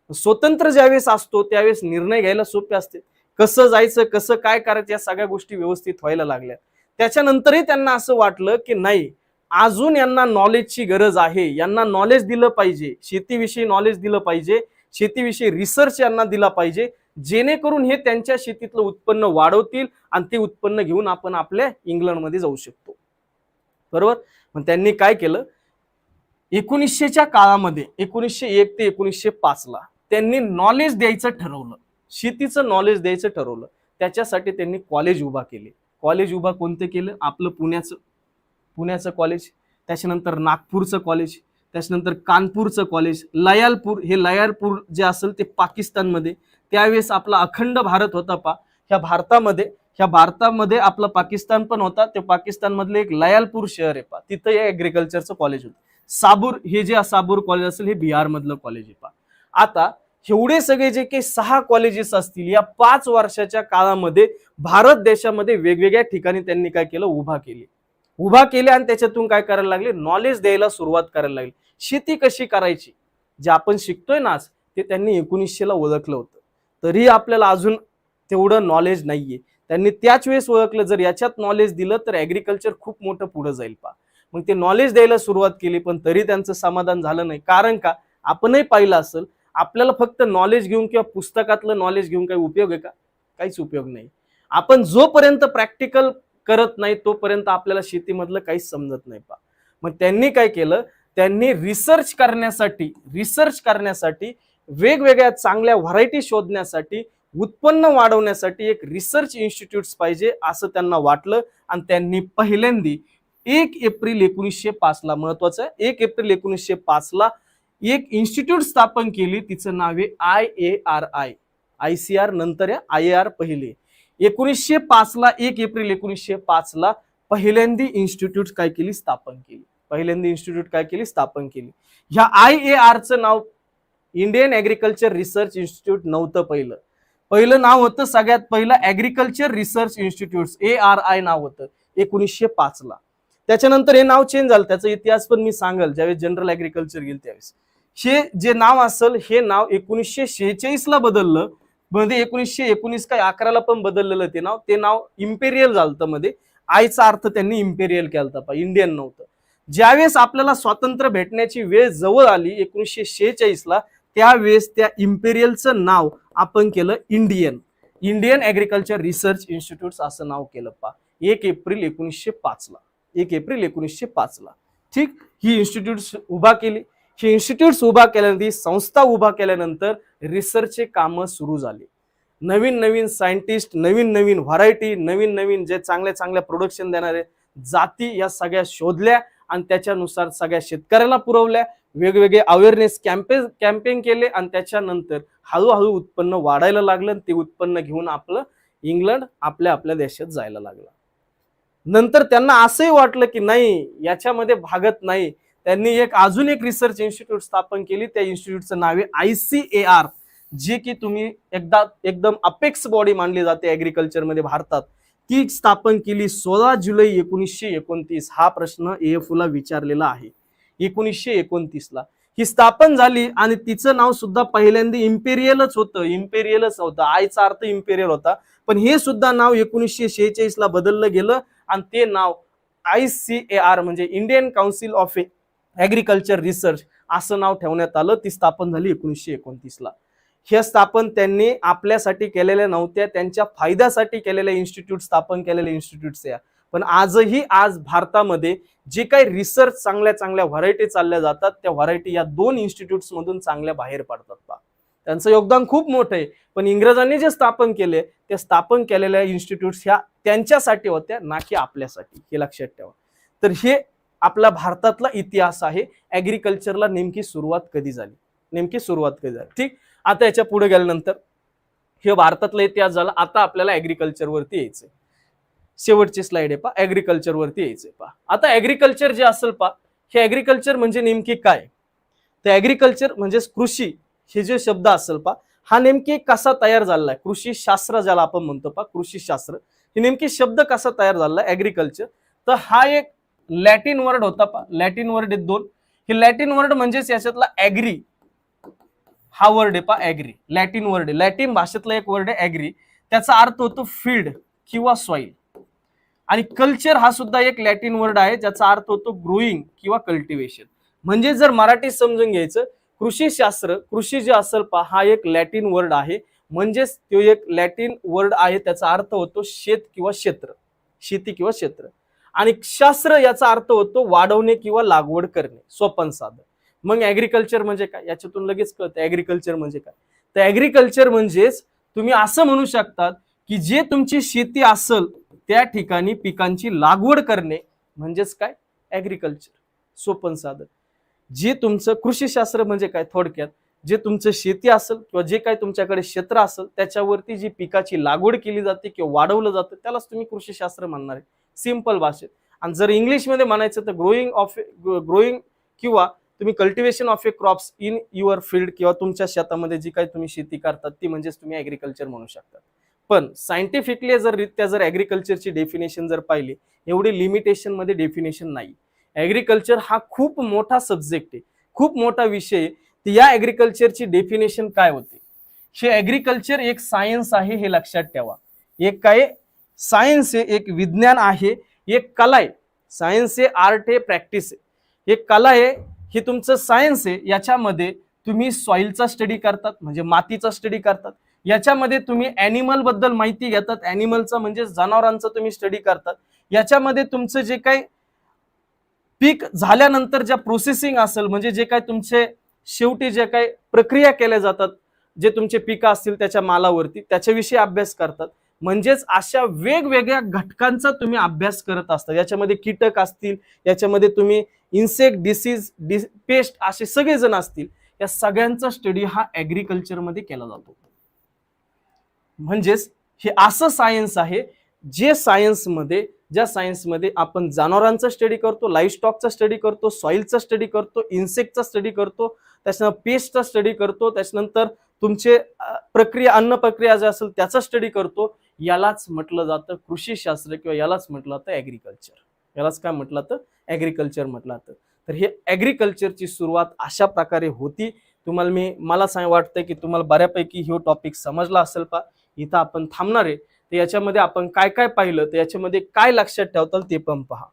Speaker 1: स्वतंत्र ज्यावेळेस असतो त्यावेळेस निर्णय घ्यायला सोपे असते, कसं जायचं, कसं काय करायचं, या सगळ्या गोष्टी व्यवस्थित व्हायला लागल्या. त्याच्यानंतरही त्यांना असं वाटलं की नाही, अजून यांना नॉलेजची गरज आहे, यांना नॉलेज दिलं पाहिजे, शेतीविषयी नॉलेज दिलं पाहिजे, शेतीविषयी रिसर्च यांना दिला पाहिजे, जेणेकरून हे त्यांच्या शेतीतलं उत्पन्न वाढवतील आणि ते उत्पन्न घेऊन आपण आपल्या इंग्लंडमध्ये जाऊ शकतो. बरोबर? मग त्यांनी काय केलं, 1900च्या काळामध्ये 1901 ते 1905ला त्यांनी नॉलेज द्यायचं ठरवलं, शेतीचं नॉलेज द्यायचं ठरवलं. त्याच्यासाठी त्यांनी कॉलेज उभा केले. कॉलेज उभा कोणतं केलं, आपलं पुण्याचं कॉलेज, त्याच्यानंतर नागपूरचं कॉलेज, त्याच्यानंतर कानपूरचं कॉलेज, लयालपूर जे असेल ते पाकिस्तानमध्ये, त्यावेळेस आपला अखंड भारत होता ह्या भारतामध्ये आपला पाकिस्तान पण होता. ते पाकिस्तान मधले एक लयालपूर शहर आहे तिथं हे ऍग्रिकल्चरचं कॉलेज होतं. साबूर कॉलेज असेल हे बिहार मधलं कॉलेज आहे आता एवढे सगळे जे काही 6 कॉलेजेस असतील, या 5 वर्षाच्या काळामध्ये भारत देशामध्ये वेगवेगळ्या ठिकाणी त्यांनी काय केलं, उभा केले आणि त्याच्यातून काय करायला लागले, नॉलेज द्यायला सुरुवात करायला लागली. शेती कशी करायची जे आपण शिकतोय ना आज, ते त्यांनी 1900ला ओळखलं होतं. तरी आपल्याला अजून तेवढं नॉलेज नाहीये. त्यांनी त्याच वेळेस ओळखलं, जर याच्यात नॉलेज दिलं तर ऍग्रिकल्चर खूप मोठं पुढे जाईल मग ते नॉलेज द्यायला सुरुवात केली. पण तरी त्यांचं समाधान झालं नाही, कारण का आपणही पाहिलं असेल, आपल्याला फक्त नॉलेज घेऊन किंवा पुस्तकातलं नॉलेज घेऊन काही उपयोग आहे का? काहीच उपयोग नाही. आपण जोपर्यंत प्रॅक्टिकल करत नाही तोपर्यंत आपल्याला शेतीमधलं काहीच समजत नाही मग त्यांनी काय केलं, त्यांनी रिसर्च करण्यासाठी वेगवेगळ्या चांगल्या व्हरायटी शोधण्यासाठी, उत्पन्न वाढवण्यासाठी एक रिसर्च इन्स्टिट्यूट पाहिजे असं त्यांना वाटलं. आणि त्यांनी पहिल्यांदा 1 एप्रिल 1905ला, महत्वाचं आहे, 1 एप्रिल 1905ला एक इन्स्टिट्यूट स्थापन केली. तिचं नाव आहे IARI. ICR नंतर IAR पहिले. 1905ला 1 एप्रिल 1905ला पहिल्यांदा इन्स्टिट्यूट काय केली, स्थापन केली. पहिल्यांदा इन्स्टिट्यूट काय केली, स्थापन केली. ह्या IARचं नाव इंडियन ऍग्रिकल्चर रिसर्च इन्स्टिट्यूट नव्हतं. पहिलं नाव होतं सगळ्यात पहिलं ऍग्रिकल्चर रिसर्च इन्स्टिट्यूट, ARI नाव होतं 1905 ला. त्याच्यानंतर हे नाव चेंज झालं, त्याचा इतिहास पण मी सांगेल ज्यावेळेस जनरल ऍग्रिकल्चर घेईल त्यावेळेस. हे जे नाव असेल हे नाव 1946 ला बदललं, मध्ये 1919 काय 11 पण बदललेलं ते नाव इम्पेरियल झालं. मध्ये आयचा अर्थ त्यांनी इम्पेरियल केला होता, इंडियन नव्हतं. ज्यावेळेस आपल्याला स्वातंत्र्य भेटण्याची वेळ जवळ आली 1946 ला, त्यावेळेस त्या इम्पेरियलचं नाव आपण केलं इंडियन ऍग्रिकल्चर रिसर्च इन्स्टिट्यूट असं नाव केलं. 1 एप्रिल 1905 ला, 1 एप्रिल 1905 ला. ठीक, ही इन्स्टिट्यूट उभा केली. ही इन्स्टिट्यूट उभा केल्यानंतर, संस्था उभा केल्यानंतर रिसर्चचे कामं सुरू झाली. नवीन नवीन सायंटिस्ट, नवीन नवीन व्हरायटी, नवीन नवीन जे चांगल्या प्रोडक्शन देणारे जाती या सगळ्या शोधल्या आणि त्याच्यानुसार सगळ्या शेतकऱ्याला पुरवल्या. वेगवेगळे अवेअरनेस कॅम्पेन केले आणि त्याच्यानंतर हळूहळू उत्पन्न वाढायला लागलं. ते उत्पन्न घेऊन आपलं इंग्लंड आपल्या देशात जायला लागलं. नंतर त्यांना असंही वाटलं की नाही, याच्यामध्ये भागत नाही. त्यांनी अजून एक रिसर्च इन्स्टिट्यूट स्थापन केली. त्या इन्स्टिट्यूटचं नाव आहे ICAR, जे की तुम्ही एकदम अपेक्स बॉडी मानली जाते ऍग्रिकल्चर मध्ये भारतात. ती स्थापन केली 16 जुलै 1929. हा प्रश्न AFU ला विचारलेला आहे. 1929 ला ही स्थापन झाली आणि तिचं नाव सुद्धा पहिल्यांदा इम्पेरियलच होतं. आयचा अर्थ इम्पेरियल होता, पण हे सुद्धा नाव 1946 ला बदललं गेलं आणि ते नाव ICAR म्हणजे Indian council of agriculture research असं नाव ठेवण्यात आलं. ती स्थापन झाली 1929 ला. हे स्थापन त्यांनी आपल्यासाठी केलेल्या नव्हत्या, त्यांच्या फायद्यासाठी केलेल्या इन्स्टिट्यूट स्थापन केलेल्या इन्स्टिट्यूट्स या. पण आजही भारतामध्ये जे काही रिसर्च चांगल्या व्हरायटी चालल्या जातात, त्या व्हरायटी या 2 इन्स्टिट्यूट्स मधून चांगल्या बाहेर पडतात. त्यांचं योगदान खूप मोठं आहे. पण इंग्रजांनी जे स्थापन केले, त्या स्थापन केलेल्या इन्स्टिट्यूट्स ह्या त्यांच्यासाठी होत्या, ना की आपल्यासाठी. हे लक्षात ठेवा. तर हे आपला भारतातला इतिहास आहे. ऍग्रिकल्चरला नेमकी सुरुवात कधी झाली. ठीक, आता याच्या पुढे गेल्यानंतर हे भारतातला इतिहास झाला. आता आपल्याला ऍग्रिकल्चर वरती यायचंय. शेवटची स्लाइड आहे ऍग्रिकल्चर वरती यायचंय. आता ऍग्रिकल्चर जे असेल हे ऍग्रिकल्चर म्हणजे नेमकी काय, तर ऍग्रिकल्चर म्हणजे कृषी हे जे शब्द असेल हा नेमकी कसा तयार झालाय. कृषी शास्त्र ज्याला आपण म्हणतो कृषी शास्त्र, हे नेमकी शब्द कसा तयार झालाय ऍग्रिकल्चर. तर हा एक लॅटिन वर्ड होता. लॅटिन वर्ड आहेत 2. हे लॅटिन वर्ड म्हणजेच याच्यातला ऍग्री हा वर्ड आहे ऍग्री. लॅटिन वर्ड आहे, लॅटिन भाषेतला एक वर्ड आहे ऍग्री. त्याचा अर्थ होतो फील्ड किंवा सॉइल. आणि कल्चर हा सुद्धा एक लॅटिन वर्ड आहे, ज्याचा अर्थ होतो ग्रोईंग किंवा कल्टिवेशन. म्हणजे जर मराठी समजून घ्यायचं, कृषी शास्त्र, कृषी जे असेल हा एक लॅटिन वर्ड आहे. म्हणजेच तो एक लॅटिन वर्ड आहे, त्याचा अर्थ होतो शेत किंवा क्षेत्र, शेती किंवा क्षेत्र. आणि शास्त्र याचा अर्थ होतो वाढवणे किंवा लागवड करणे, सोपन साधन. मग ऍग्रिकल्चर म्हणजे काय, याच्यातून लगेच कळतं ऍग्रिकल्चर म्हणजे काय. तर ऍग्रिकल्चर म्हणजेच तुम्ही असं म्हणू शकतात की जे तुमची शेती असेल त्या ठिकाणी पिकांची लागवड करणे म्हणजेच काय, ऍग्रिकल्चर, सोपन साधन. जे तुमचं कृषीशास्त्र म्हणजे काय, थोडक्यात जे तुमचं शेती असेल किंवा जे काही तुमच्याकडे क्षेत्र असेल त्याच्यावरती जी पिकाची लागवड केली जाते किंवा वाढवलं जातं त्यालाच तुम्ही कृषीशास्त्र म्हणणार आहे, सिंपल भाषेत. आणि जर इंग्लिश मध्ये म्हणायचं तर ग्रोईंग किंवा तुम्ही cultivation of A crops in your field, किंवा तुमच्या शेतामध्ये जी काही तुम्ही शेती करतात ती म्हणजेच तुम्ही ऍग्रिकल्चर म्हणू शकता. पण सायंटिफिकली जर ऍग्रिकल्चरची डेफिनेशन जर पाहिली, एवढी लिमिटेशन मध्ये डेफिनेशन नाही. ऍग्रिकल्चर हा खूप मोठा सब्जेक्ट आहे, खूप मोठा विषय आहे. तर या ऍग्रिकल्चरची डेफिनेशन काय होते, हे ऍग्रिकल्चर एक सायन्स आहे, हे लक्षात ठेवा. एक काय सायन्स आहे, एक विज्ञान आहे, एक कला आहे. सायन्स आहे, आर्ट आहे, प्रॅक्टिस आहे. एक कला आहे, हे तुमचं सायन्स आहे. याच्यामध्ये तुम्ही सॉइलचा स्टडी करतात, म्हणजे मातीचा स्टडी करतात. याच्यामध्ये तुम्ही ॲनिमल बद्दल माहिती घेतात, ॲनिमलचा म्हणजे जनावरांचा तुम्ही स्टडी करतात. याच्यामध्ये तुमचं जे काही पीक झाल्यानंतर ज्या प्रोसेसिंग असेल, म्हणजे जे काही तुमचे शेवटी जे काही प्रक्रिया केल्या जातात, जे तुमचे पिकं असतील त्याच्या मालावरती, त्याच्याविषयी अभ्यास करतात. म्हणजेच अशा वेगवेगळ्या घटकांचा तुम्ही अभ्यास करत असता. याच्यामध्ये कीटक असतील, याच्यामध्ये तुम्ही इन्सेक्ट, डिसीज, पेस्ट असे सगळेजण असतील. या सगळ्यांचा स्टडी हा ऍग्रिकल्चर मध्ये केला जातो. म्हणजेच हे असं सायन्स आहे ज्या सायन्समध्ये आपण जनावरांचा स्टडी करतो, लाईव्ह स्टॉकचा स्टडी करतो, सॉइलचा स्टडी करतो, इन्सेक्टचा स्टडी करतो, त्याच्यानंतर पेस्टचा स्टडी करतो, त्याच्यानंतर तुमचे अन्न प्रक्रिया जे असेल त्याचा स्टडी करतो, यालाच म्हटलं जातं कृषीशास्त्र किंवा यालाच म्हटलं जातं ॲग्रिकल्चर. यालाच काय म्हटलं जातं? ॲग्रिकल्चर म्हटलं जातं. तर हे ॲग्रिकल्चरची सुरुवात अशा प्रकारे होती. मला वाटतंय की तुम्हाला बऱ्यापैकी हे टॉपिक समजला असेल. इथं आपण थांबणार आहे. तर याच्यामध्ये आपण काय काय पाहिलं, तर याच्यामध्ये काय लक्षात ठेवताल ते पण पहा.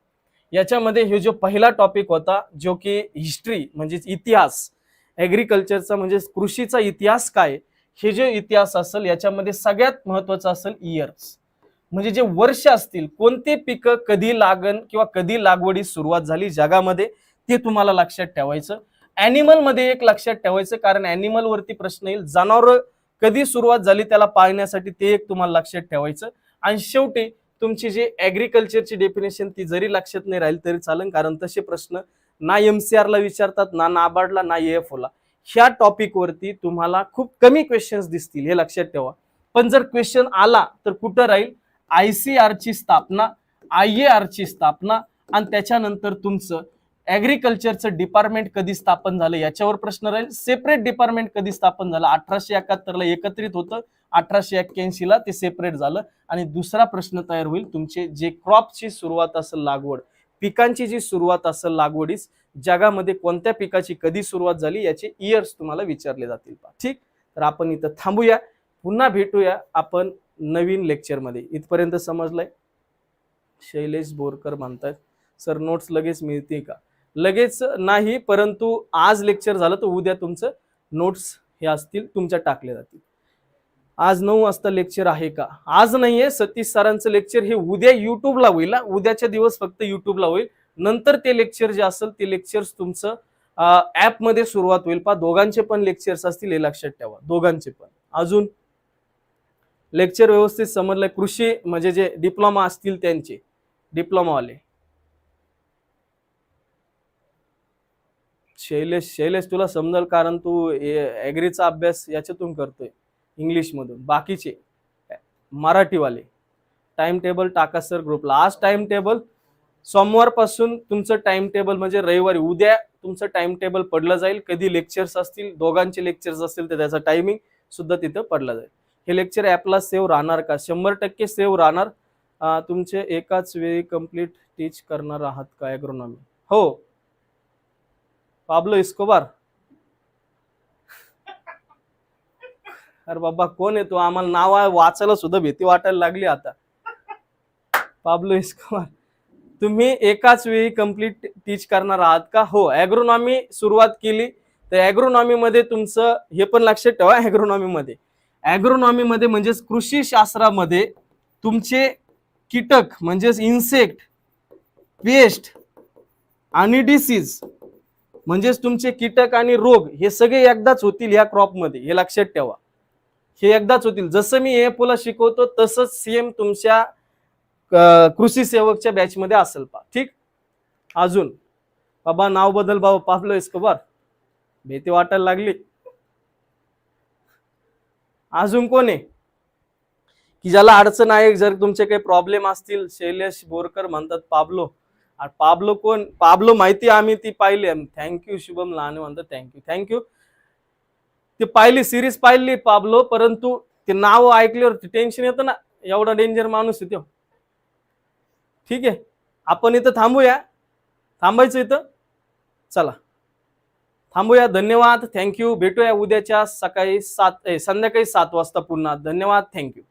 Speaker 1: याच्यामध्ये हे जो पहिला टॉपिक होता, जो की हिस्ट्री म्हणजे इतिहास, ॲग्रिकल्चरचा म्हणजे कृषीचा इतिहास काय, हे जे इतिहास असेल याच्यामध्ये सगळ्यात महत्वाचं असेल इयर्स, म्हणजे जे वर्ष असतील, कोणते पिकं कधी लागण किंवा कधी लागवडीस सुरुवात झाली जगामध्ये, ते तुम्हाला लक्षात ठेवायचं. ॲनिमल मध्ये एक लक्षात ठेवायचं, कारण ॲनिमल वरती प्रश्न येईल. जनावर कधी सुरुवात झाली त्याला पाळण्यासाठी, ते एक तुम्हाला लक्षात ठेवायचं. आणि शेवटी तुमची जी ॲग्रिकल्चरची डेफिनेशन ती जरी लक्षात नाही राहील तरी चालेल, कारण तसे प्रश्न ना MCR ला विचारतात, ना नाबार्डला, ना AFO ला. ह्या टॉपिक वरती तुम्हाला खूप कमी क्वेश्चन्स दिसतील, हे लक्षात ठेवा. पण जर क्वेश्चन आला तर कुठं राहील? ICR ची स्थापना, IAR ची स्थापना, आणि त्याच्यानंतर तुमचं ॲग्रिकल्चरचं डिपार्टमेंट कधी स्थापन झालं याच्यावर प्रश्न राहील. सेपरेट डिपार्टमेंट कधी स्थापन झालं? 1871 ला एकत्रित होतं, 1881 ला ते सेपरेट झालं. आणि दुसरा प्रश्न तयार होईल, तुमचे जे क्रॉपची सुरुवात असेल, लागवड पिकांची जी सुरुवात असेल लागवडीस, जगामध्ये कोणत्या पिकाची कधी सुरुवात झाली याचे इयर्स तुम्हाला विचारले जातील. ठीक, तर आपण इथं थांबूया, पुन्हा भेटूया आपण नवीन लेक्चरमध्ये. इथपर्यंत समजलंय? शैलेश बोरकर म्हणतात सर नोट्स लगेच मिळते का? लगेच नाही, परंतु आज लेक्चर झालं तर उद्या तुमचं नोट्स हे असतील तुमच्या टाकले जातील. आज 9 वाजता लेक्चर आहे का? आज नाहीये. सतीश सरांचं लेक्चर हे उद्या युट्यूबला होईल. उद्याच्या दिवस फक्त युट्यूबला होईल. नंतर ते लेक्चर जे असेल ते लेक्चर्स तुमचं ऍप मध्ये सुरुवात होईल. दोघांचे पण लेक्चर्स असतील, हे लक्षात ठेवा, दोघांचे पण. अजून लेक्चर व्यवस्थित समजलंय? कृषी म्हणजे जे डिप्लोमा असतील त्यांचे, डिप्लोमावाले. शैलेश तुला समजेल, कारण तू ॲग्रीचा अभ्यास याच्यातून करतोय, इंग्लिश मधून. बाकीचे मराठीवाले टाइम टेबल टाका सर ग्रुपला. आज टाइम टेबल सोमवारपासून तुमचं टाइम टेबल म्हणजे रविवारी, उद्या तुमचं टाइम टेबल पडलं जाईल. कधी लेक्चर्स असतील, दोघांचे लेक्चर्स असतील तर त्याचा टायमिंग सुद्धा तिथं पडला जाईल. हे लेक्चर ॲपला सेव्ह राहणार का? 100% सेव्ह राहणार. तुमचे एकाच वेळी कंप्लीट टीच करणार आहात का ॲग्रोनॉमी? हो. पाब्लो इस्कोबार. अरे बाबा कोण आहे तो? आम्हाला नाव वाचायला सुद्धा भीती वाटायला लागली आता. पाब्लो इस्कोबार, तुम्ही एकाच वेळी कंप्लीट टीच करणार आहात का? हो. ॲग्रोनॉमी सुरुवात केली तर ॲग्रोनॉमी मध्ये तुमचं हे पण लक्षात ठेवा, ॲग्रोनॉमी मध्ये म्हणजेच कृषी शास्त्रामध्ये तुमचे कीटक म्हणजेच इन्सेक्ट, पेस्ट आणि डिसीज म्हणजेच तुमचे कीटक आणि रोग हे सगळे एकदाच होतील या क्रॉप मध्ये, हे लक्षात ठेवा. हे एकदाच होतील. जसं मी AFO शिकवतो तसंच सेम तुमच्या कृषी सेवकच्या बॅच मध्ये असेल. ठीक. अजून बाबा नाव बदल बाबा, पाब्लो इस्कोबार. भीती वाटायला लागली. अजून कोण आहे की ज्याला अडचण आहे? जर तुमचे काही प्रॉब्लेम असतील, शैलेश बोरकर म्हणतात पाब्लो. पाब्लो कोण? पाब्लो माहिती, आम्ही ती पाहिली. थँक्यू. शुभम लहाने म्हणतात थँक्यू. ती पाहिली, सिरीज पाहिली पाब्लो, परंतु ते नाव ऐकल्यावर टेन्शन येतं ना, एवढा डेंजर माणूस आहे तो. ठीक आहे, आपण इथं थांबूया. थांबायचं इथं? चला थांबूया. धन्यवाद, थँक्यू. भेटूया उद्याच्या संध्याकाळी 7 वाजता पुन्हा. धन्यवाद, थँक्यू.